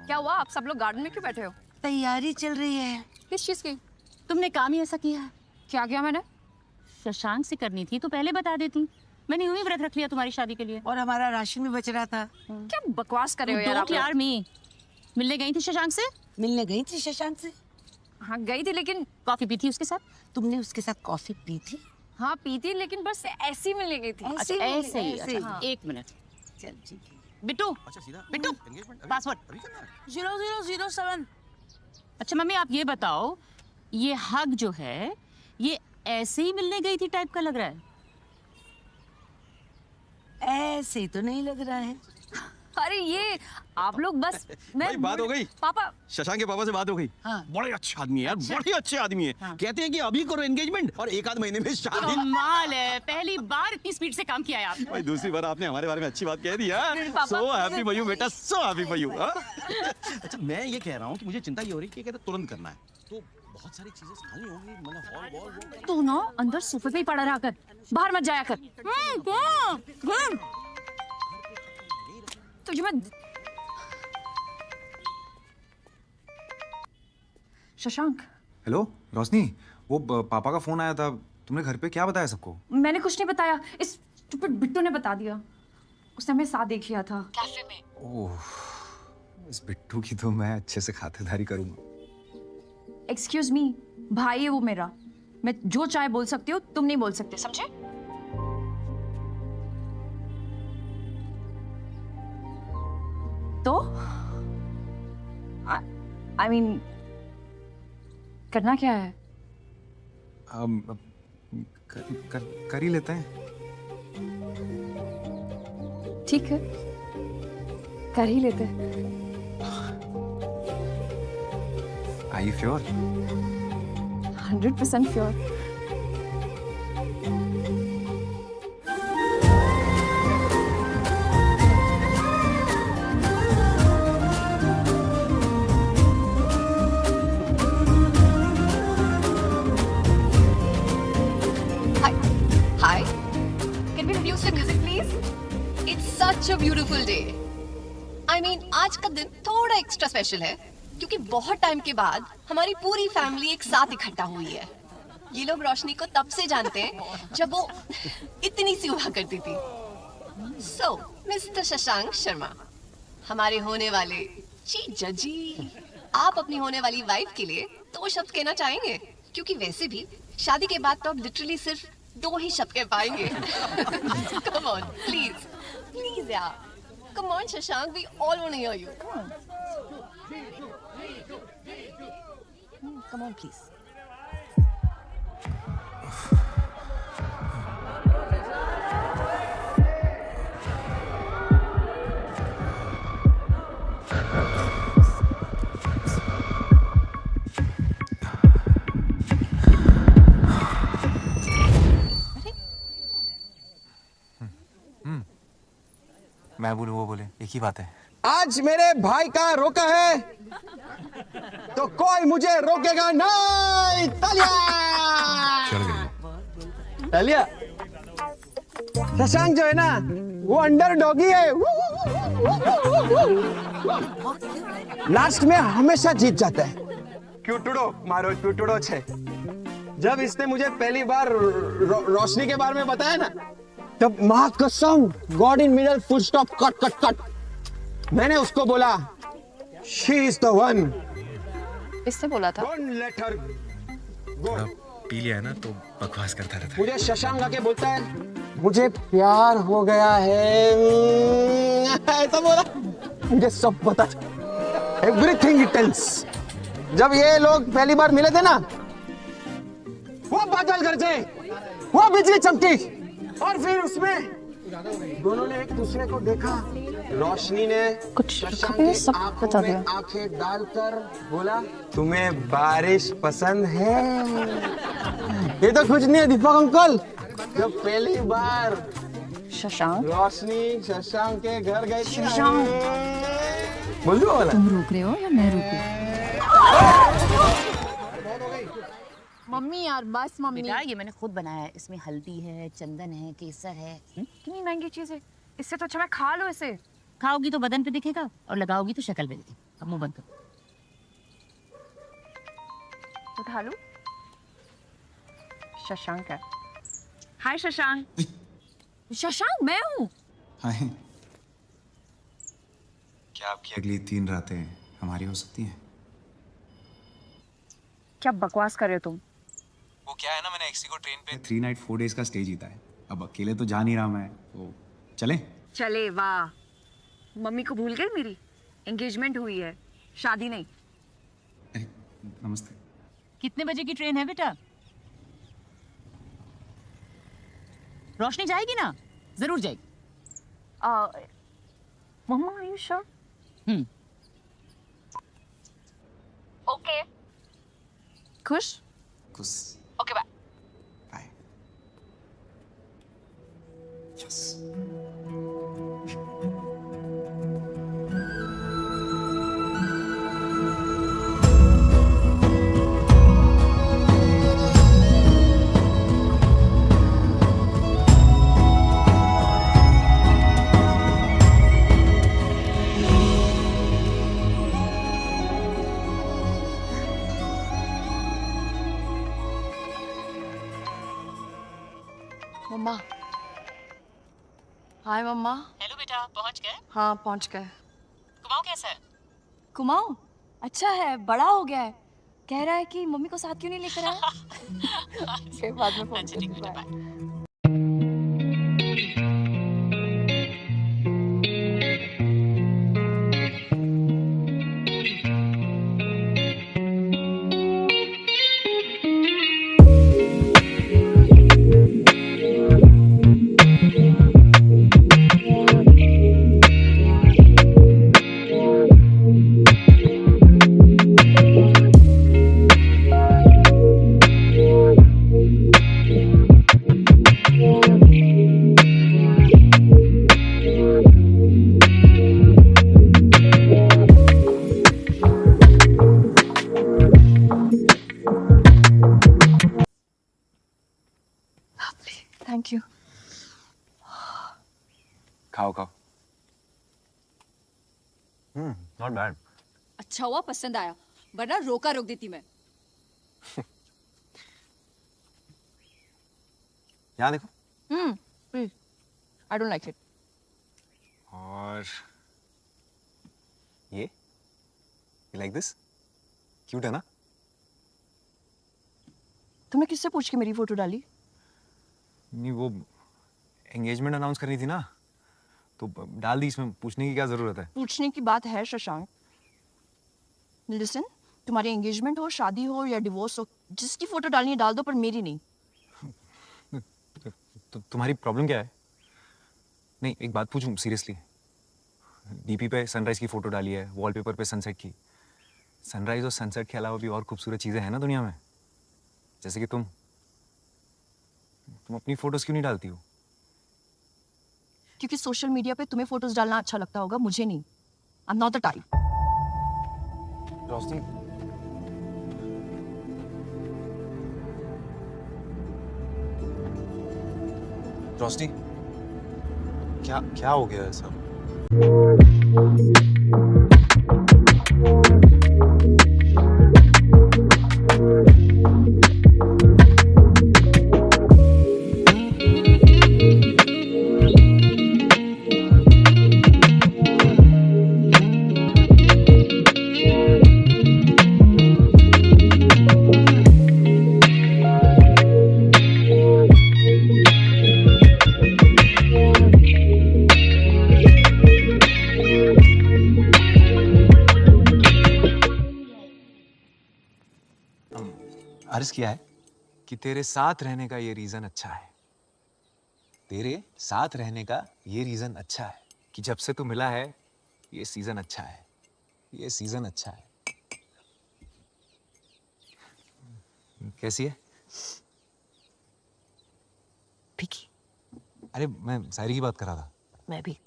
क्या हुआ, आप सब लोग गार्डन में क्यों बैठे हो? तैयारी चल रही है। किस चीज की? तुमने काम ही ऐसा किया है। क्या किया मैंने? शशांक से करनी थी तो पहले बता देती। मैंने यूं ही व्रत रख लिया तुम्हारी शादी के लिए। और हमारा राशन भी बच रहा था। क्या बकवास कर रहे हो यार आप? यार मी मिलने गई थी शशांक से? मिलने गई थी शशांक से? हाँ गई थी, लेकिन कॉफी पी थी उसके साथ? तुमने उसके साथ कॉफी पी थी? हाँ पी थी, लेकिन बस ऐसी मिलने गई थी। अच्छा ऐसे ही। अच्छा, हाँ। एक मिनट। चल ठीक है। बिट्टू, बिट्टू, पासवर्ड 0007। अच्छा मम्मी आप ये बताओ, ये हग जो है ये ऐसे ही मिलने गई थी टाइप का लग रहा है? ऐसे ही तो नहीं लग रहा है। अरे ये आप लोग बस भाई बात हो गई पापा। शशांक के पापा से बात हो गई। हाँ। बड़े अच्छे आदमी है यार, बड़े अच्छे आदमी है। कहते हैं कि अभी करो एंगेजमेंट और एक आध महीने में शादी। कमाल है, पहली बार इतनी स्पीड से काम किया है आपने। भाई दूसरी बार आपने हमारे बारे में अच्छी बात कह दी यार। पापा। सो हैप्पी फॉर यू बेटा, सो हैप्पी फॉर यू। अच्छा मैं ये कह रहा हूँ कि मुझे चिंता ये हो रही है कि कहते तुरंत करना है तो बहुत सारी चीजें संभालनी होंगी, मतलब हॉल वॉल। तू ना अंदर सोफे पे ही पड़ा रहा कर, बाहर मत जाया कर। तुझे मैं शशांक। हेलो रोशनी, वो पापा का फोन आया था, तुमने घर पे क्या बताया सबको? मैंने कुछ नहीं बताया, इस स्टूपिड बिट्टू ने बता दिया। उसने हमें साथ देख लिया था कैफे में। ओह, इस बिट्टू की तो मैं अच्छे से खातिरदारी करूंगा। एक्सक्यूज मी, भाई है वो मेरा, मैं जो चाहे बोल सकती हूँ, तुम नहीं बोल सकते, समझे? तो आई मीन करना क्या है? कर ही लेते हैं। ठीक है, कर ही लेते। Are you sure? 100% sure. Hi. Can we reduce the music, please? It's such a beautiful day. I mean, आज का दिन थोड़ा एक्स्ट्रा स्पेशल है क्योंकि बहुत टाइम के बाद हमारी पूरी फैमिली एक साथ इकट्ठा हुई है। ये लोग रोशनी को तब से जानते हैं जब वो इतनी सी हुआ करती थी। So, मिस्टर शशांक शर्मा, हमारे होने वाले जीजा जी, आप अपनी होने वाली वाइफ के लिए 2 शब्द कहना चाहेंगे? क्योंकि वैसे भी शादी के बाद तो आप लिटरली सिर्फ 2 ही शब्द कह पाएंगे। Come on, please, please यार, come on Shashank, we all want to hear you. Come on. Come on, please. मैं बोलूं वो बोले, एक ही बात है। आज मेरे भाई का रोका है तो कोई मुझे रोकेगा नहीं। तालिया चल गई। तालिया। शशांक जो है ना वो अंडर डॉगी है, लास्ट में हमेशा जीत जाता है। क्यूटुडो मारो क्यूटुडो छे। जब इसने मुझे पहली बार रोशनी के बारे में बताया ना, तब महाकसम God in middle full stop cut cut cut, मैंने उसको बोला शी इज द वन। किसने बोला था? Don't let her go. P लिया है ना तो बकवास करता रहता है। मुझे शशांक आके बोलता है मुझे प्यार हो गया है, ऐसा बोला। मुझे सब पता था, एवरीथिंग इट टेल्स। जब ये लोग पहली बार मिले थे ना, वो बादल गरजे, वो बिजली चमकी, और फिर उसमें दोनों ने एक दूसरे को देखा। रोशनी ने कुछ शशांक की आंखों में आंखें डालकर बोला तुम्हें बारिश पसंद है। ये तो कुछ नहीं है दीपक अंकल, जब पहली बार शशांक रोशनी शशांक के घर गई थी। शशांक, बोलो वाला। तुम रोक रहे हो या मैं रोकूं? मम्मी यार बस मम्मी। बेटा ये मैंने खुद बनाया है, इसमें हल्दी है, चंदन है, केसर है। कितनी महंगी चीज है, इससे तो अच्छा मैं खा लो इसे। खाओगी तो बदन पे दिखेगा और लगाओगी तो शक्ल पे दिखेगी। अब मुंह बंद करो। उठा लूं? शशांक है। हाय शशांक। शशांक मैं हूँ। हाय। क्या आपकी अगली 3 रातें हमारी हो सकती हैं? क्या बकवास कर रहे हो तुम? वो क्या है ना, मैंने एक्सी को ट्रेन पे 3 नाइट 4 डेज का स्टे जीता है। अब अकेले तो जा नहीं रहा मैं, तो चले? चले वाह। मम्मी को भूल गई मेरी? एंगेजमेंट हुई है, शादी नहीं। नमस्ते। कितने बजे की ट्रेन है बेटा? रोशनी जाएगी ना? जरूर जाएगी। Mama, are you sure? Okay. खुश? खुश। Okay, bye. Yes. मम्मा। हाय मम्मा। हेलो बेटा, पहुंच गए? हाँ पहुंच गए। कुमाऊं कैसा है? कुमाऊं अच्छा है, बड़ा हो गया है। कह रहा है कि मम्मी को साथ क्यों नहीं लेकर आया? फिर बाद में फोन करूंगी। Thank you. खाओ खाओ। Not bad. अच्छा हुआ पसंद आया, वरना रोका रोक देती मैं। यहाँ देखो। Please. I don't like it. और ये लाइक दिस क्यूट है ना? तुमने किससे पूछ के मेरी फोटो डाली? नहीं, वो एंगेजमेंट अनाउंस करनी थी ना, तो डाल दी। इसमें पूछने की क्या जरूरत है? पूछने की बात है शशांक। लिसन, तुम्हारी एंगेजमेंट हो, शादी हो या डिवोर्स हो, जिसकी फोटो डालनी है डाल दो, पर मेरी नहीं। तो तुम्हारी प्रॉब्लम क्या है? नहीं, एक बात पूछूं सीरियसली। डीपी पे सनराइज की फोटो डाली है, वॉलपेपर पे सनसेट की। सनराइज और सनसेट के अलावा भी और खूबसूरत चीजें हैं ना दुनिया में, जैसे कि तुम अपनी फोटोज क्यों नहीं डालती हो? क्योंकि सोशल मीडिया पे तुम्हें फोटोज डालना अच्छा लगता होगा, मुझे नहीं। I am not the type. Roshni, Roshni, क्या क्या हो गया है सब? अर्ज किया है कि तेरे साथ रहने का ये रीजन अच्छा है। तेरे साथ रहने का ये रीजन अच्छा है कि जब से तू मिला है ये सीजन अच्छा है, ये सीजन अच्छा है। कैसी है? फीकी। अरे मैं शायरी की बात कर रहा था। मैं भी।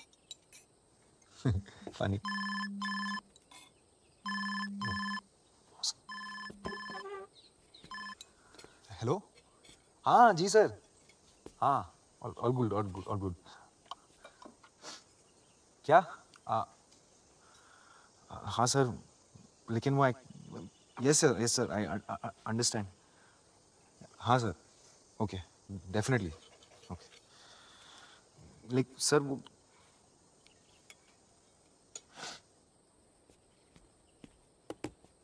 फनी। हेलो, हाँ जी सर। हाँ, all good, all good, all good. क्या? हाँ सर, लेकिन वो यस सर, आई अंडरस्टैंड। हाँ सर, ओके, डेफिनेटली, ओके। लेकिन सर वो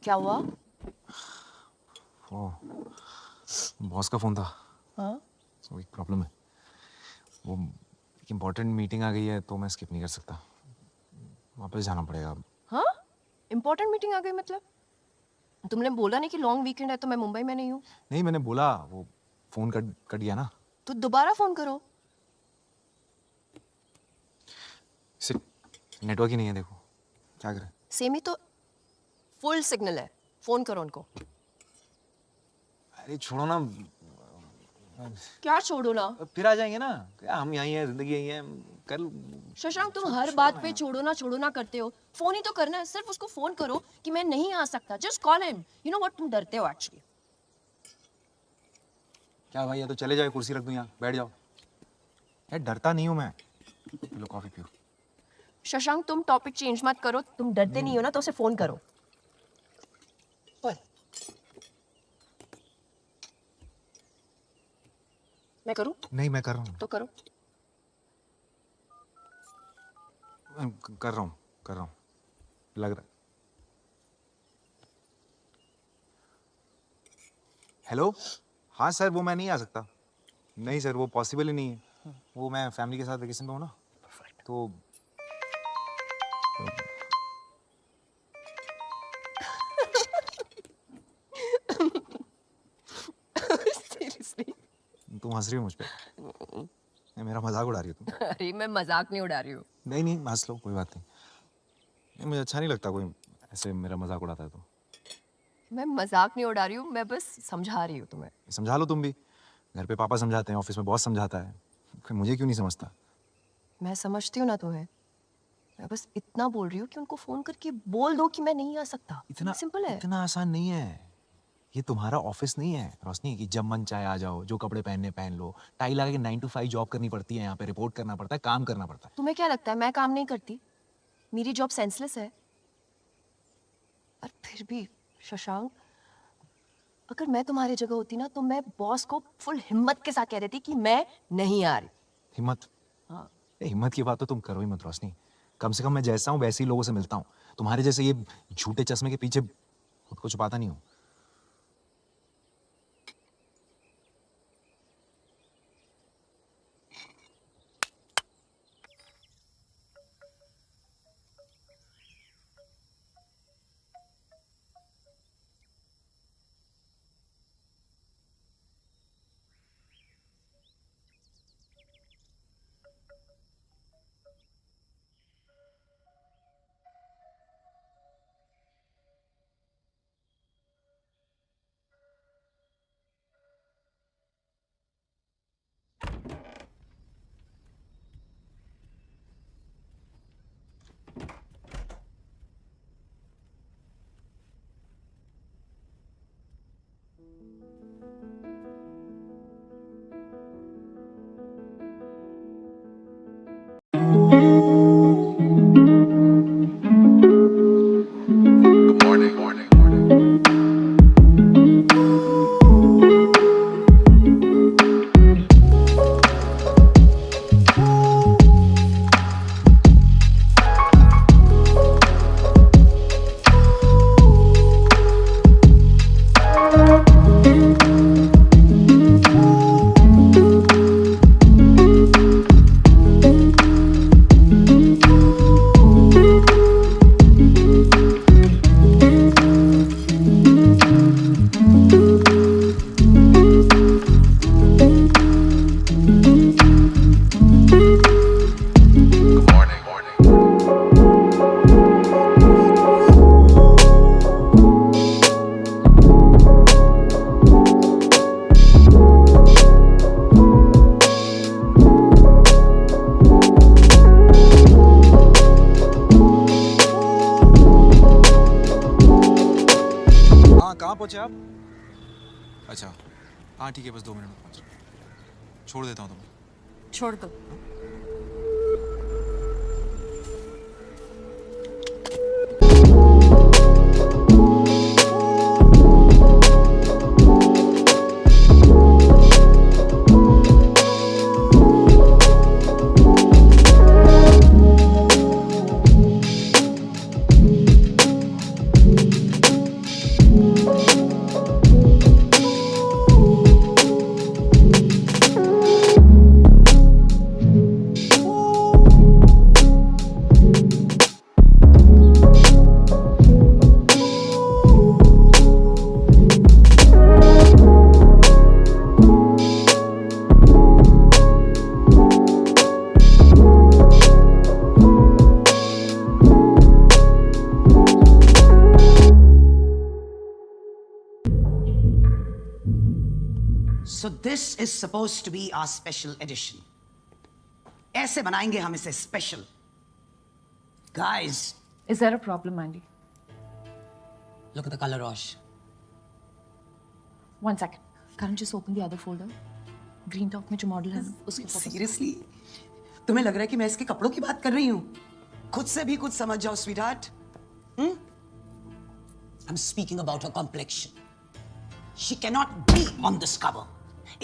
क्या हुआ? वो बॉस का फोन था। हाँ? तो एक प्रॉब्लम है। वो एक इम्पोर्टेंट मीटिंग आ गई है तो मैं स्किप नहीं कर सकता। वापस जाना पड़ेगा अब। हाँ? इम्पोर्टेंट मीटिंग आ गई मतलब? तुमने बोला नहीं कि लॉन्ग वीकेंड है तो मैं मुंबई में नहीं हूँ? नहीं, मैंने बोला, वो फोन कट गया ना। तो दोबारा फोन करो। नेटवर्क ही नहीं है, देखो क्या करें। सेम ही तो फुल सिग्नल है, फोन करो उनको। अरे छोड़ो ना, क्या छोड़ो ना? फिर आ जाएंगे ना, क्या हम यहीं हैं, जिंदगी यहीं है, कर। शशांक तुम हर बात पे छोड़ो ना करते हो। फोन ही तो करना है, सिर्फ उसको फोन करो कि मैं नहीं आ सकता। Just call him. You know what, तुम डरते हो एक्चुअली। क्या भाई, या तो चले जाओ, कुर्सी रख दूं यहाँ, बैठ जाओ। यार डरता नहीं हूँ मैं। लो कॉफी पियो। शशांक तुम टॉपिक चेंज मत करो। तुम डरते नहीं हो ना तो उसे फोन करो। मैं करूं? नहीं, मैं कर रहा हूँ। तो करो। कर रहा हूँ, लग रहा है। हेलो, हाँ सर, वो मैं नहीं आ सकता। नहीं सर, वो पॉसिबल ही नहीं है। वो मैं फैमिली के साथ वेकेशन पे हूँ ना, तो सीरियसली? तुम हंस रही हो मुझ पे? नहीं, मेरा मजाक उड़ा रही हो तुम। अरे मैं मजाक नहीं उड़ा रही हूँ। नहीं हंस लो, कोई बात नहीं। मुझे अच्छा नहीं लगता कोई ऐसे मेरा मजाक उड़ाता है तो। मैं मजाक नहीं उड़ा रही हूँ, मैं बस समझा रही हूँ तुम्हें। समझा लो तुम भी। घर पे पापा समझाते हैं, ऑफिस में बॉस समझाता है, फिर मुझे क्यों नहीं समझता? मैं समझती हूँ ना तुम्हें। मैं बस इतना बोल रही हूँ कि उनको फोन करके बोल दो कि मैं नहीं आ सकता। इतना सिंपल है। इतना आसान नहीं है। ये तुम्हारा ऑफिस नहीं है रोशनी कि जब मन चाहे आ जाओ, जो कपड़े पहनने पहन लो। टाई लगा के 9 to 5 जॉब करनी पड़ती है, यहाँ पे रिपोर्ट करना पड़ता है, काम करना पड़ता है। तुम्हें क्या लगता है मैं काम नहीं करती? मेरी जॉब सेंसलेस है। और फिर भी शशांक, अगर मैं तुम्हारी जगह होती ना तो मैं बॉस को फुल हिम्मत के साथ कह देती कि मैं नहीं आ रही। हिम्मत? हाँ। हिम्मत की बात तो तुम करो ही मत रोशनी। कम से कम मैं जैसा हूँ वैसे ही लोगों से मिलता हूँ। तुम्हारे जैसे ये झूठे चश्मे के पीछे खुद को छुपाता नहीं हूँ। पहुंचे आप? अच्छा हाँ ठीक है, बस 2 मिनट में पहुंच रहा हूँ। छोड़ देता हूँ तुम्हें। छोड़ दो। So this is supposed to be our special edition. ऐसे बनाएंगे हम इसे special. Guys. Is there a problem, Mandy? Look at the color, Rosh. 1 second. Karan, just open the other folder. Green Talk में जो मॉडल है ना, उसके photos. Seriously? तुम्हें लग रहा है कि मैं इसके कपड़ों की बात कर रही हूँ? खुद से भी कुछ समझ जाओ, sweetheart. I'm speaking about her complexion. She cannot be on this cover.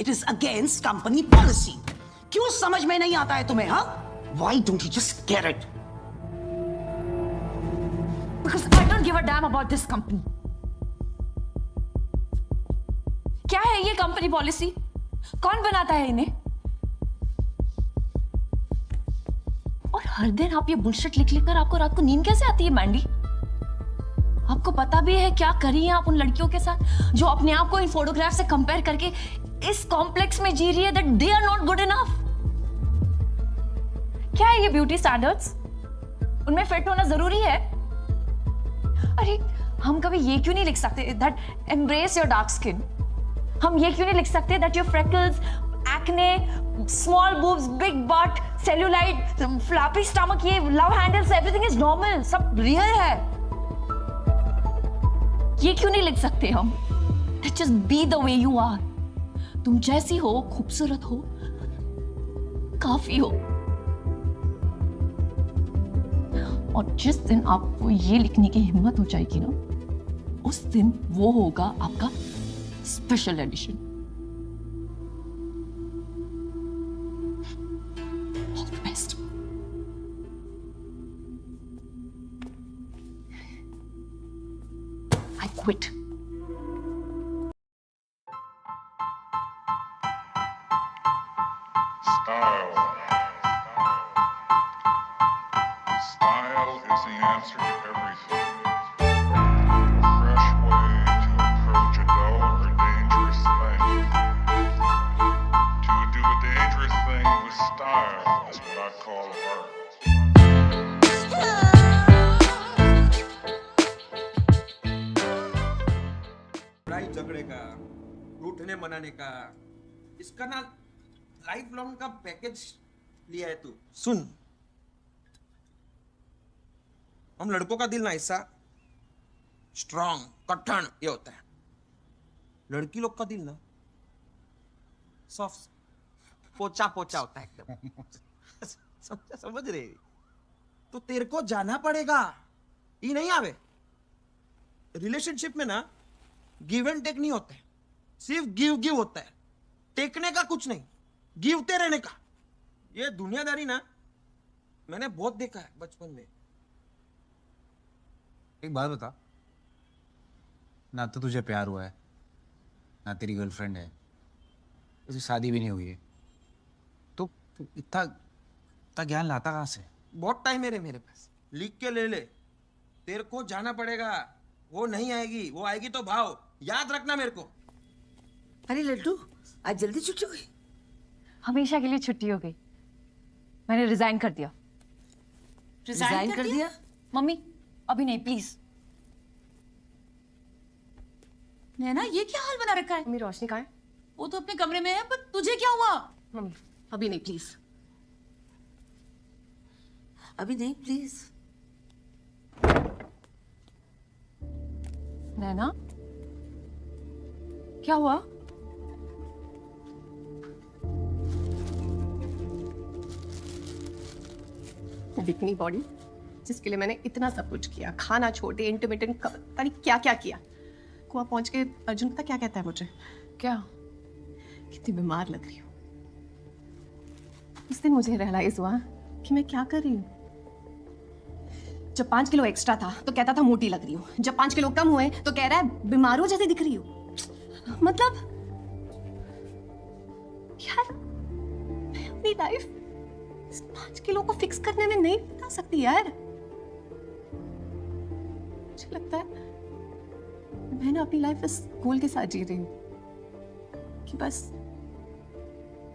It is against company policy. क्यों समझ में नहीं आता है तुम्हें, हाँ? Why don't you just get it? Because I don't give a damn about this company. क्या है ये कंपनी पॉलिसी? कौन बनाता है इन्हें? और हर दिन आप ये बुलशिट लिख कर आपको रात को नींद कैसे आती है, मैंडी? आपको पता भी है क्या करी है आप उन लड़कियों के साथ जो अपने आप को इन फोटोग्राफ से कंपेयर करके इस कॉम्प्लेक्स में जी रही है that they are not good enough? क्या है ये ब्यूटी स्टैंडर्ड्स? उनमें फिट होना जरूरी है? अरे हम कभी ये क्यों नहीं लिख सकते that embrace your dark skin? हम ये क्यों नहीं लिख सकते that your freckles, acne, small boobs, big butt, cellulite, flappy stomach, ये love handles, everything is normal, सब रियल है? ये क्यों नहीं लिख सकते हम? Just be the way you are. तुम जैसी हो, खूबसूरत हो, काफी हो. और जिस दिन आपको ये लिखने की हिम्मत हो जाएगी ना, उस दिन वो होगा आपका special edition. All the best. I quit. Style. Style is the answer to everything. A fresh way to approach a dull or dangerous thing. To do a dangerous thing with style is what I call art. लड़ाई झगड़े का, रूठने मनाने का, इसका ना life long का package लिया है तू. सुन, हम लड़कों का दिल ना ऐसा स्ट्रॉन्ग, कठिन ये होता है. लड़की लोग का दिल ना सॉफ्ट, पोचा पोचा होता है एकदम. समझ रहे? तो तेरे को जाना पड़ेगा. ये नहीं आवे. रिलेशनशिप में ना गिव एंड टेक नहीं होता है, सिर्फ गिव गिव होता है. टेकने का कुछ नहीं, गिवते रहने का. ये दुनियादारी ना मैंने बहुत देखा है बचपन में. एक बात बता, ना तो तुझे प्यार हुआ है, ना तेरी गर्लफ्रेंड है, उसकी शादी भी नहीं हुई है, तो इतना ज्ञान लाता कहाँ से? बहुत टाइम है रे मेरे पास, लिख के ले ले. तेरे को जाना पड़ेगा. वो नहीं आएगी, वो आएगी तो भाव. याद रखना मेरे को. अरे लड्डू, आज जल्दी छुट्टी हो गई? हमेशा के लिए छुट्टी हो गई. मैंने रिजाइन कर दिया. रिजाइन कर दिया? मम्मी अभी नहीं, प्लीज. नैना, ये क्या हाल बना रखा है? मम्मी रोशनी कहाँ है? वो तो अपने कमरे में है, पर तुझे क्या हुआ? मम्मी अभी नहीं, प्लीज. अभी नहीं, प्लीज. नैना, क्या हुआ? बिकनी बॉडी जिसके लिए मैंने इतना सब कुछ किया, खाना छोड़े, इंटरमिटेंट पता नहीं क्या क्या किया. कुआ पहुंच के अर्जुन पता क्या कहता है मुझे? क्या? कितनी बीमार लग रही हूँ. उस दिन मुझे रियलाइज हुआ कि मैं क्या कर रही हूँ. जब 5 किलो एक्स्ट्रा था तो कहता था मोटी लग रही हूँ. जब 5 किलो कम हुए तो कह रहा है बीमारों जैसे दिख रही हूँ. मतलब यार, मैं अपनी लाइफ 5 किलो को फिक्स करने में नहीं बता सकती यार. मुझे लगता है मैं ना अपनी लाइफ इस गोल के साथ जी रही हूँ कि बस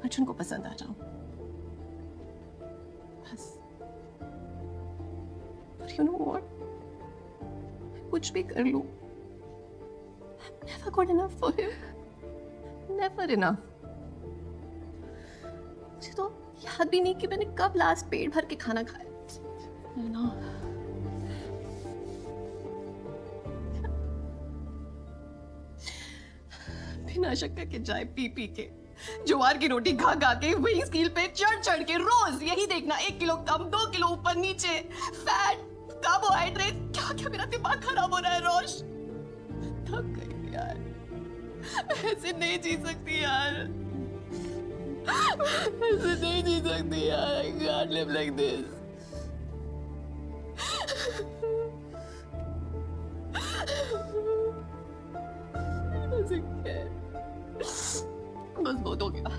अर्जुन को पसंद आ जाऊं. बस. But you know what? कुछ भी कर लूं, I'm never good enough for him. never enough. मुझे तो याद भी नहीं कि मैंने कब लास्ट पेट भर के खाना खाया. You know. बिना शक्कर के चाय पी पी के, ज्वार की रोटी खा खा के, वही स्कील पे चढ़ चढ़ के रोज यही देखना, 1 किलो कम, 2 किलो ऊपर नीचे, फैट, कार्बोहाइड्रेट, क्या क्या मेरा दिमाग खराब हो रहा है रोश. थक गई यार, मैं ऐसे नहीं जी सकती यार, ऐसे नहीं जी सकती यार. I can't live like this. बस बहुत हो गया.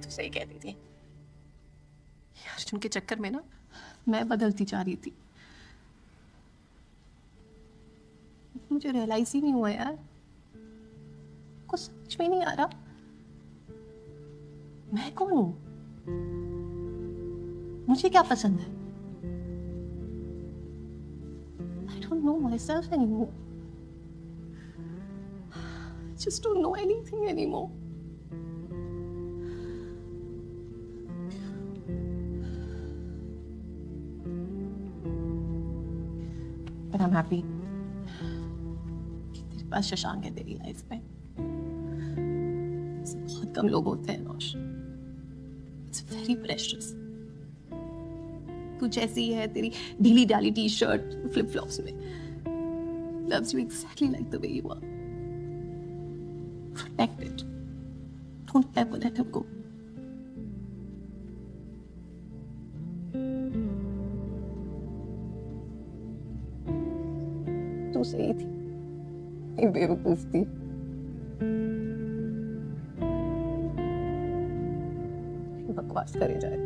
तू सही कहती थी अर्जुन के चक्कर में ना मैं बदलती जा रही थी. मुझे रियलाइज ही नहीं हुआ यार, कुछ समझ में नहीं आ रहा मैं कौन हूं, मुझे क्या पसंद है. I don't know myself anymore. I just don't know anything anymore. But I'm happy कि तेरे पास शशांक है तेरी लाइफ में. ऐसे बहुत कम लोग होते हैं रोश. It's very precious. तू जैसी है, तेरी ढीली डाली टी शर्ट, फ्लिप फ्लॉप्स में, loves you exactly like the way you are. Protect it. Don't ever let him go. तू सही थी, एक बेवकूफ थी. बकवास करे जाए.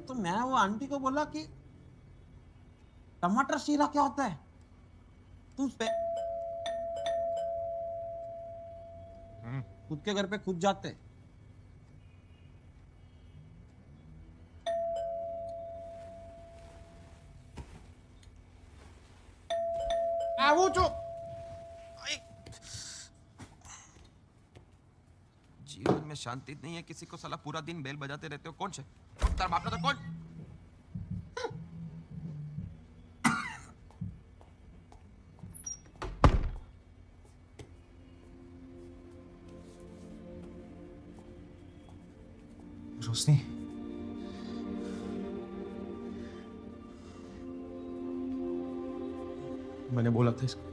तो मैं वो आंटी को बोला कि टमाटर शीरा क्या होता है, तुम खुद के घर पे खुद जाते. वो जो जीवन में शांति नहीं है किसी को, साला पूरा दिन बेल बजाते रहते हो. कौन से तार बाप तो कौन? रोशनी, मैंने बोला था इसको.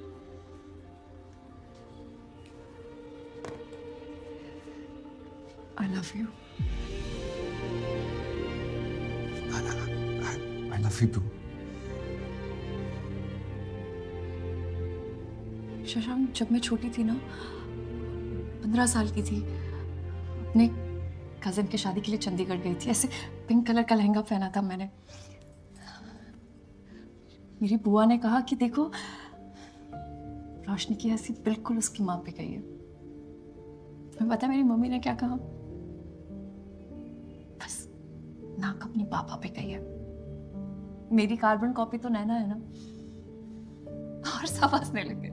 I love you. I love you too. Shashank, जब मैं छोटी थी ना, 15 साल की थी, अपने कजिन की शादी के लिए चंडीगढ़ गई थी. ऐसे पिंक कलर का लहंगा पहना था मैंने. मेरी बुआ ने कहा कि देखो, रोशनी की हंसी बिल्कुल उसकी माँ पे गई है. मैं पता मेरी मम्मी ने क्या कहा? बस नाक अपनी पापा पे गई है. मेरी कार्बन कॉपी तो नैना है ना. और सब हंसने लगे.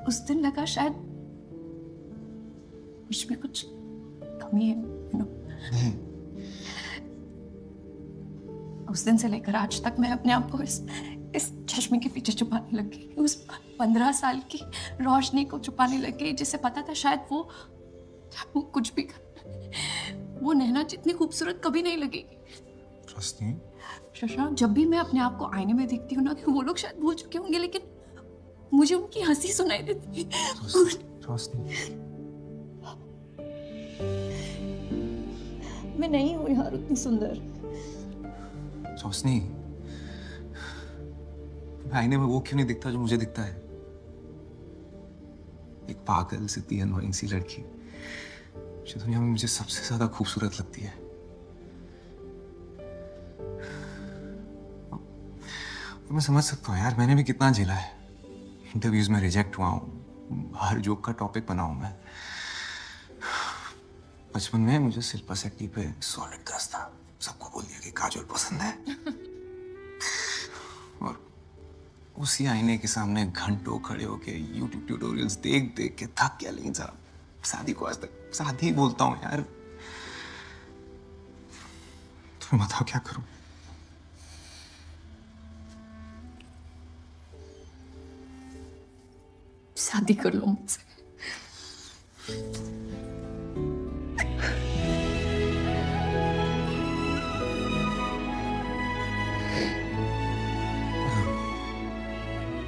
उस दिन लगा शायद मुझ में कुछ कमी है, you know? उस दिन से लेकर आज तक मैं अपने आप को इस चश्मे के पीछे छुपाने लग गई. उस 15 साल की रोशनी को छुपाने लग गई जिसे पता था शायद वो कुछ भी कर, वो नैना जितनी खूबसूरत कभी नहीं लगेगी. रोशनी, शशांक, जब भी मैं अपने आप को आईने में देखती हूँ ना, वो लोग शायद भूल चुके होंगे, लेकिन मुझे उनकी हंसी सुनाई देती है. रोशनी, मैं नहीं हूँ यार उतनी सुंदर. रोशनी, आईने में वो क्यों नहीं दिखता जो मुझे दिखता है? एक पागल सी अनोइंग सी लड़की जो दुनिया में मुझे सबसे ज्यादा खूबसूरत लगती है. मैं समझ सकता हूँ यार, मैंने भी कितना झेला है। इंटरव्यूज में रिजेक्ट हुआ हूँ, हर जोक का टॉपिक बना हूँ मैं। बचपन में मुझे शिल्पा शेट्टी पे सॉलिड क्रश था, सबको बोल दिया कि काजोल पसंद है। और उसी आईने के सामने घंटों खड़े होके यूट्यूब ट्यूटोरियल्स देख देख के थक गया। लेकिन साहब शादी को आज तक शादी ही बोलता हूँ यार। तुम बताओ क्या करूं? शादी कर लो मुझसे।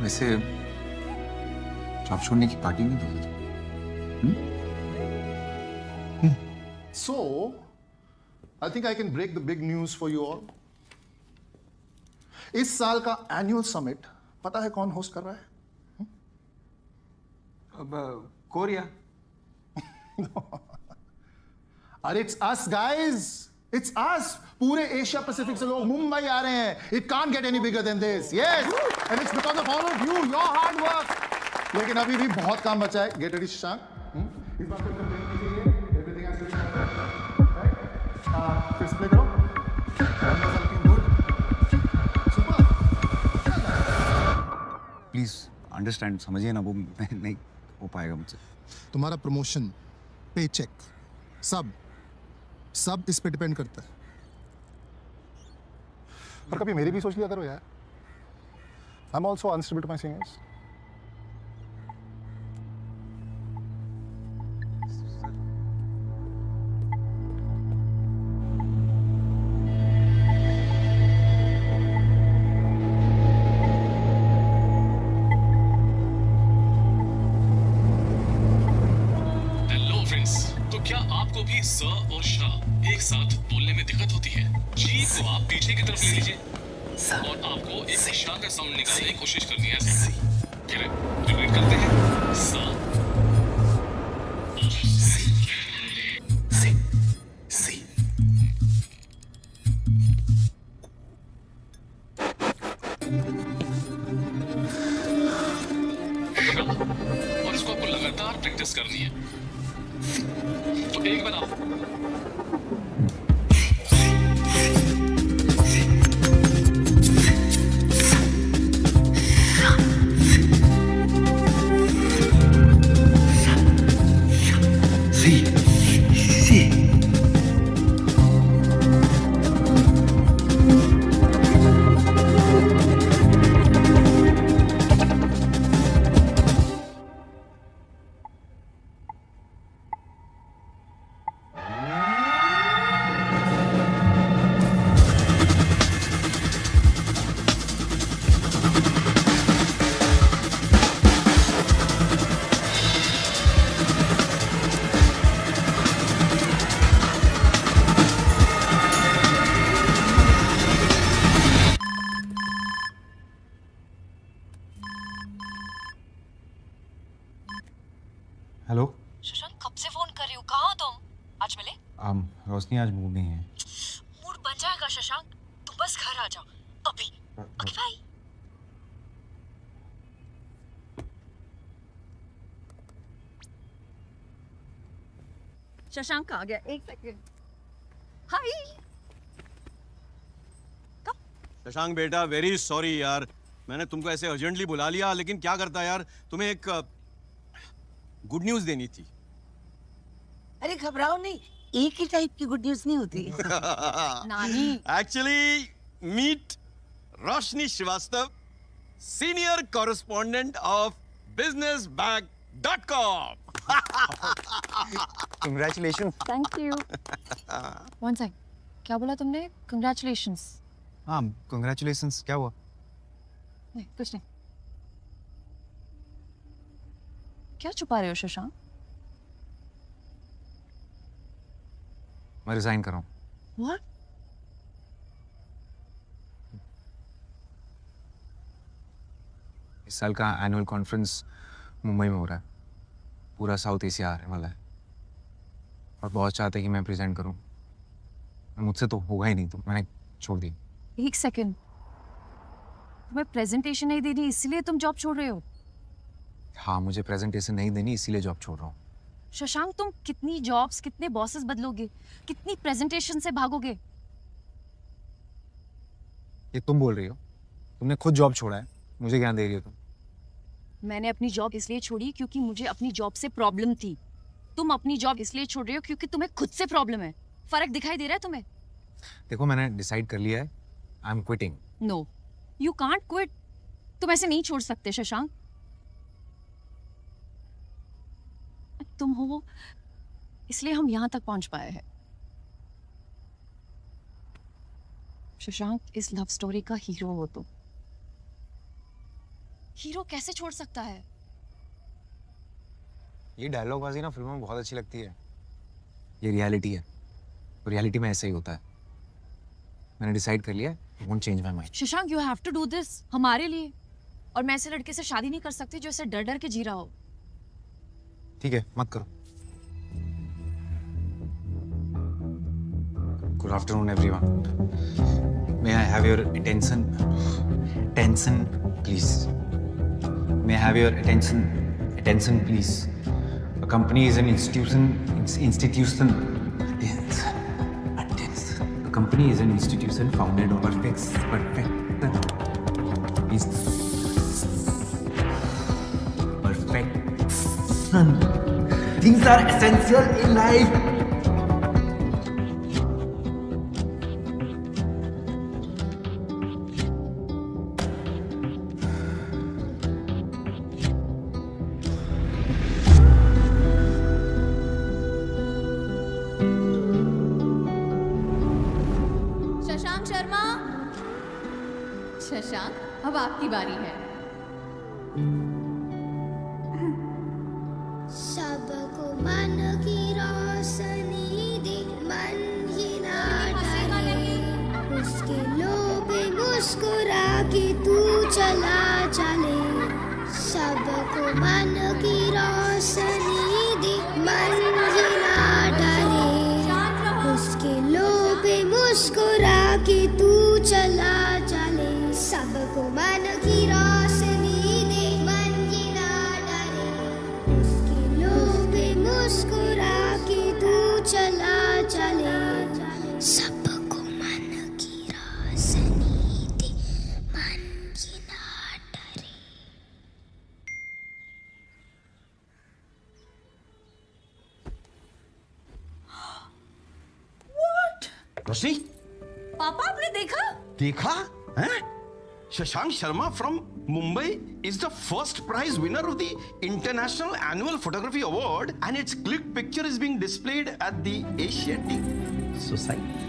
वैसे जॉब छोड़ने की पार्टी नहीं दोगे तुम? So, I think I can break the big news for you all. इस साल का एनुअल समिट पता है कौन होस्ट कर रहा है? अब कोरिया। अरे it's us guys, it's us. पूरे एशिया पैसिफिक से लोग मुंबई आ रहे हैं। It can't get any bigger than this. Yes, and it's because of all of you, your hard work. लेकिन अभी भी बहुत काम बचा है। Get ready Shashank. इस बार फिर कंप्लेन कीजिए। Everything has to be perfect, right? फिर प्ले करो। प्लीज अंडरस्टैंड, समझिए ना, वो नहीं हो पाएगा मुझसे। तुम्हारा प्रमोशन, पे चेक, सब इस पे डिपेंड करता है। पर कभी मेरी भी सोच लिया करो यार। I am also unstable to my seniors. Hello friends, तो क्या आपको भी स और श एक साथ बोलने में दिक्कत होती है? जी को आप पीछे की तरफ ले लीजिए और आपको एक श का साउंड निकालने की कोशिश करनी है। ऐसे फिर रिपीट करते हैं, स और इसको आपको लगातार प्रैक्टिस करनी है। तो एक बार आप हेलो। शशांक, कब से फोन कर रही हूँ, कहाँ हो तुम? आज मिले? रोशनी आज मूड नहीं है। मूड बन जाएगा शशांक, तुम बस घर आ जाओ अभी। Okay bye. शशांक आ गया, एक सेकंड। हाय शशांक बेटा, वेरी सॉरी यार, मैंने तुमको ऐसे अर्जेंटली बुला लिया, लेकिन क्या करता यार, तुम्हें एक गुड न्यूज देनी थी। अरे घबराओ नहीं, एक ही टाइप की गुड न्यूज नहीं होती। नानी। Actually meet Roshni Srivastava, senior correspondent of businessbag.com। Congratulation. Thank you. One sec, क्या बोला तुमने? कंग्रेचुलेशंस। हाँ, कंग्रेचुलेशंस। क्या हुआ? नहीं, कुछ नहीं। क्या छुपा रहे हो शशांक? मैं रिजाइन कर रहा हूँ। What? इस साल का एनुअल कॉन्फ्रेंस मुंबई में हो रहा है। पूरा साउथ एशिया आने वाला है और बहुत चाहते हैं कि मैं प्रेजेंट करूं। मुझसे तो होगा ही नहीं, तो मैंने छोड़ दी। एक सेकंड, तुम्हें प्रेजेंटेशन नहीं देनी इसलिए तुम जॉब छोड़ रहे हो? हाँ, मुझे प्रेजेंटेशन नहीं देनी इसीलिए जॉब छोड़ रहा हूँ। शशांक, तुम कितनी जॉब्स, कितने बॉसेस बदलोगे, कितनी प्रेजेंटेशन से भागोगे? ये तुम बोल रही हो? तुमने खुद जॉब छोड़ा है, मुझे ज्ञान दे रही हो तुम? मैंने अपनी जॉब इसलिए छोड़ी क्योंकि मुझे अपनी जॉब से प्रॉब्लम थी। तुम अपनी जॉब इसलिए छोड़ रहे हो क्योंकि तुम्हें खुद से प्रॉब्लम है। फर्क दिखाई दे रहा है तुम्हें? देखो, मैंने डिसाइड कर लिया है, I am quitting. No, you can't quit. तुम ऐसे नहीं छोड़ सकते शशांक। तुम हो इसलिए हम यहां तक पहुंच पाए हैं। शशांक, इस लव स्टोरी का हीरो हो तुम। हीरो कैसे छोड़ सकता है? ये डायलॉग बाजी ना फिल्मों में बहुत अच्छी लगती है, ये रियलिटी है। रियलिटी में ऐसा ही होता है। मैंने डिसाइड कर लिया, I won't change my mind. Shashank, you have to do this हमारे लिए। और मैं ऐसे लड़के से शादी नहीं कर सकती जो ऐसे डर डर के जी रहा हो। ठीक है, मत करो। Good afternoon everyone. May I have your attention please? May I have your attention please? A company is an institution. A company is an institution founded on perfection. Things are essential in life. Shashank Sharma, Shashank, अब आपकी बारी है। सबको मन की रोशनी दे, मन ही ना डरे, उसके लोभ मुस्कुरा के तू चला चले। सबको मन की रोशनी दे, मन ही ना डरे, उसके लोभ मुस्कुरा के तू चला चले। सबको मन की रोशनी दे, मन ही ना डरे, उसके लोभ मुस्कुरा के तू चला चले। सबको मन की रोशनी दे, मन ही ना डरे। रोशनी, पापा, आपने देखा? देखा हैं? Shashank Sharma from Mumbai is the first prize winner of the International Annual Photography Award, and its click picture is being displayed at the Asiatic Society.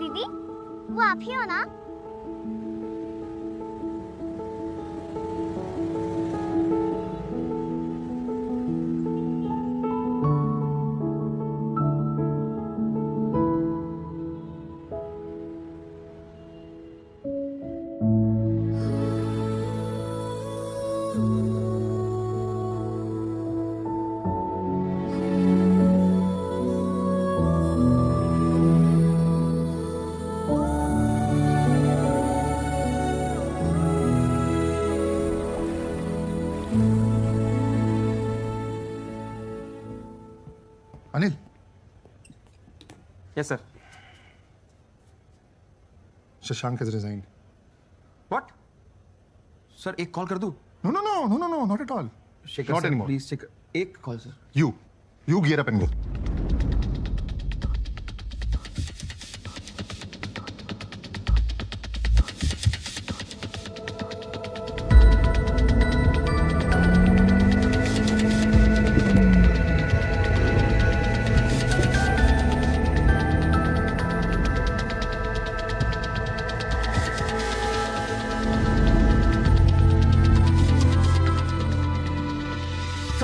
दीदी, वो आप ही हो ना? Yes, sir. Shashank has resigned. What? Sir, एक कॉल कर दूं? No, not at all. Shekhar, Not sir, anymore. Please, Shekhar. एक call sir. You gear up and go.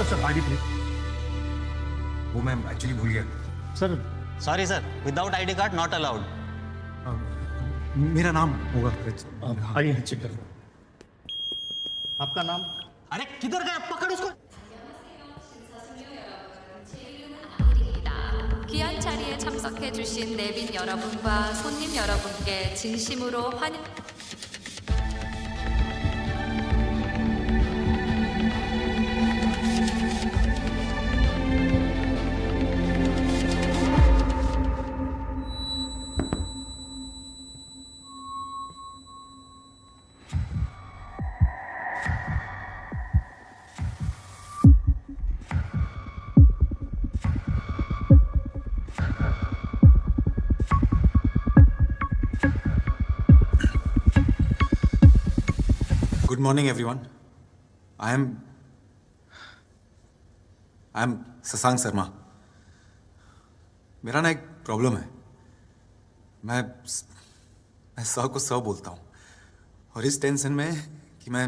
Sir ID please. वो मैं एक्चुअली भूल गया. Sir sorry sir, without ID card not allowed. मेरा नाम होगा. आइए चेक कर लो. आपका नाम? अरे किधर गया? पकड़ उसको. 귀한 자리에 참석해주신 내빈 여러분과 손님 여러분께 진심으로 환영. Good morning, everyone. I am Shashank Sharma. मेरा ना एक प्रॉब्लम है. मैं स को स बोलता हूँ और इस टेंशन में कि मैं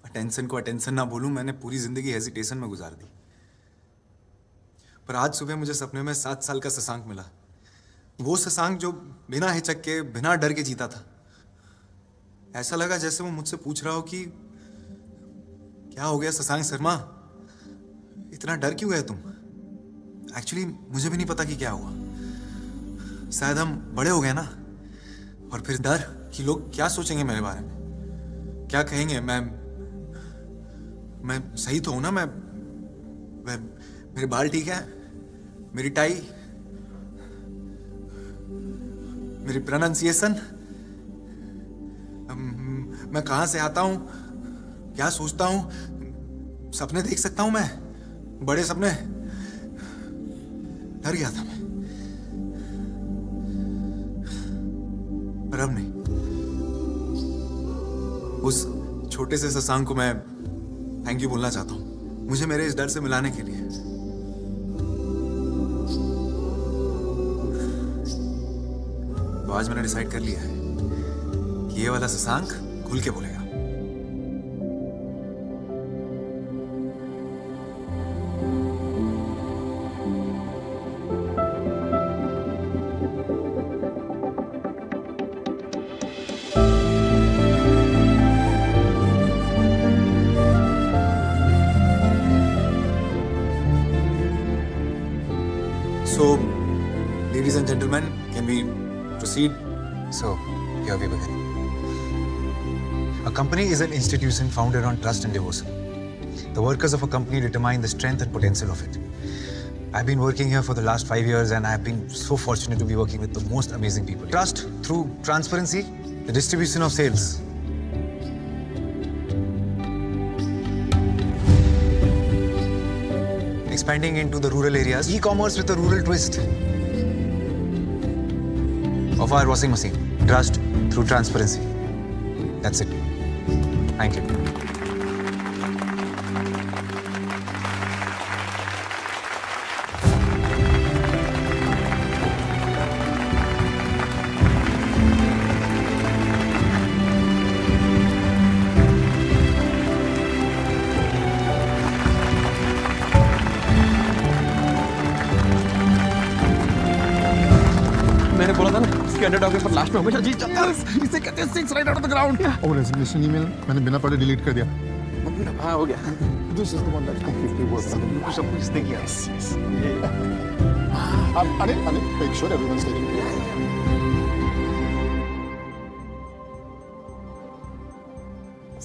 अटेंशन को अटेंशन ना बोलूँ, मैंने पूरी जिंदगी हेजिटेशन में गुजार दी. पर आज सुबह मुझे सपने में 7 साल का शशांक मिला. वो शशांक जो बिना हिचक के, बिना डर के जीता था. ऐसा लगा जैसे वो मुझसे पूछ रहा हो कि क्या हो गया शशांक शर्मा, इतना डर क्यों गए तुम. एक्चुअली मुझे भी नहीं पता कि क्या हुआ. शायद हम बड़े हो गए ना, और फिर डर कि लोग क्या सोचेंगे मेरे बारे में, क्या कहेंगे. मैं सही तो हूं ना. मैं मेरे बाल ठीक है, मेरी टाई, मेरी प्रोनाउंसिएशन, मैं कहाँ से आता हूँ, क्या सोचता हूँ, सपने देख सकता हूँ मैं, बड़े सपने. डर गया था मैं, पर अब नहीं. उस छोटे से शशांक को मैं थैंक यू बोलना चाहता हूँ, मुझे मेरे इस डर से मिलाने के लिए. तो आज मैंने डिसाइड कर लिया है कि ये वाला शशांक खुल के बोलेगा. So, ladies and gentlemen, can we proceed? So, here we begin. A company is an institution founded on trust and devotion. The workers of a company determine the strength and potential of it. I've been working here for the last 5 years and I've been so fortunate to be working with the most amazing people. Trust through transparency, the distribution of sales. Expanding into the rural areas, e-commerce with a rural twist. Of our washing machine. Trust through transparency. That's it. Thank you. मैंने बोला था ना, इसके underdog पर last में हमेशा जीत जाता है. इसे कहते हैं 6 right out of the ground. और रेजिग्नेशन ईमेल मैंने बिना पढ़े डिलीट कर दिया. हाँ हो गया. This is the one that completely works. सब कुछ देखिए. Anil, make sure everyone's taking care.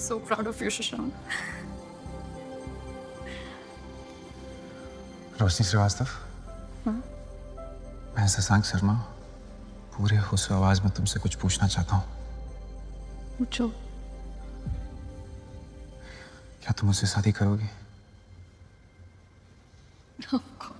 So proud of you, Shashank. रोशनी श्रीवास्तव. मैं शशांक शर्मा पूरे होश आवाज में तुमसे कुछ पूछना चाहता हूँ। पूछो। क्या तुम मुझसे शादी करोगी? Of course.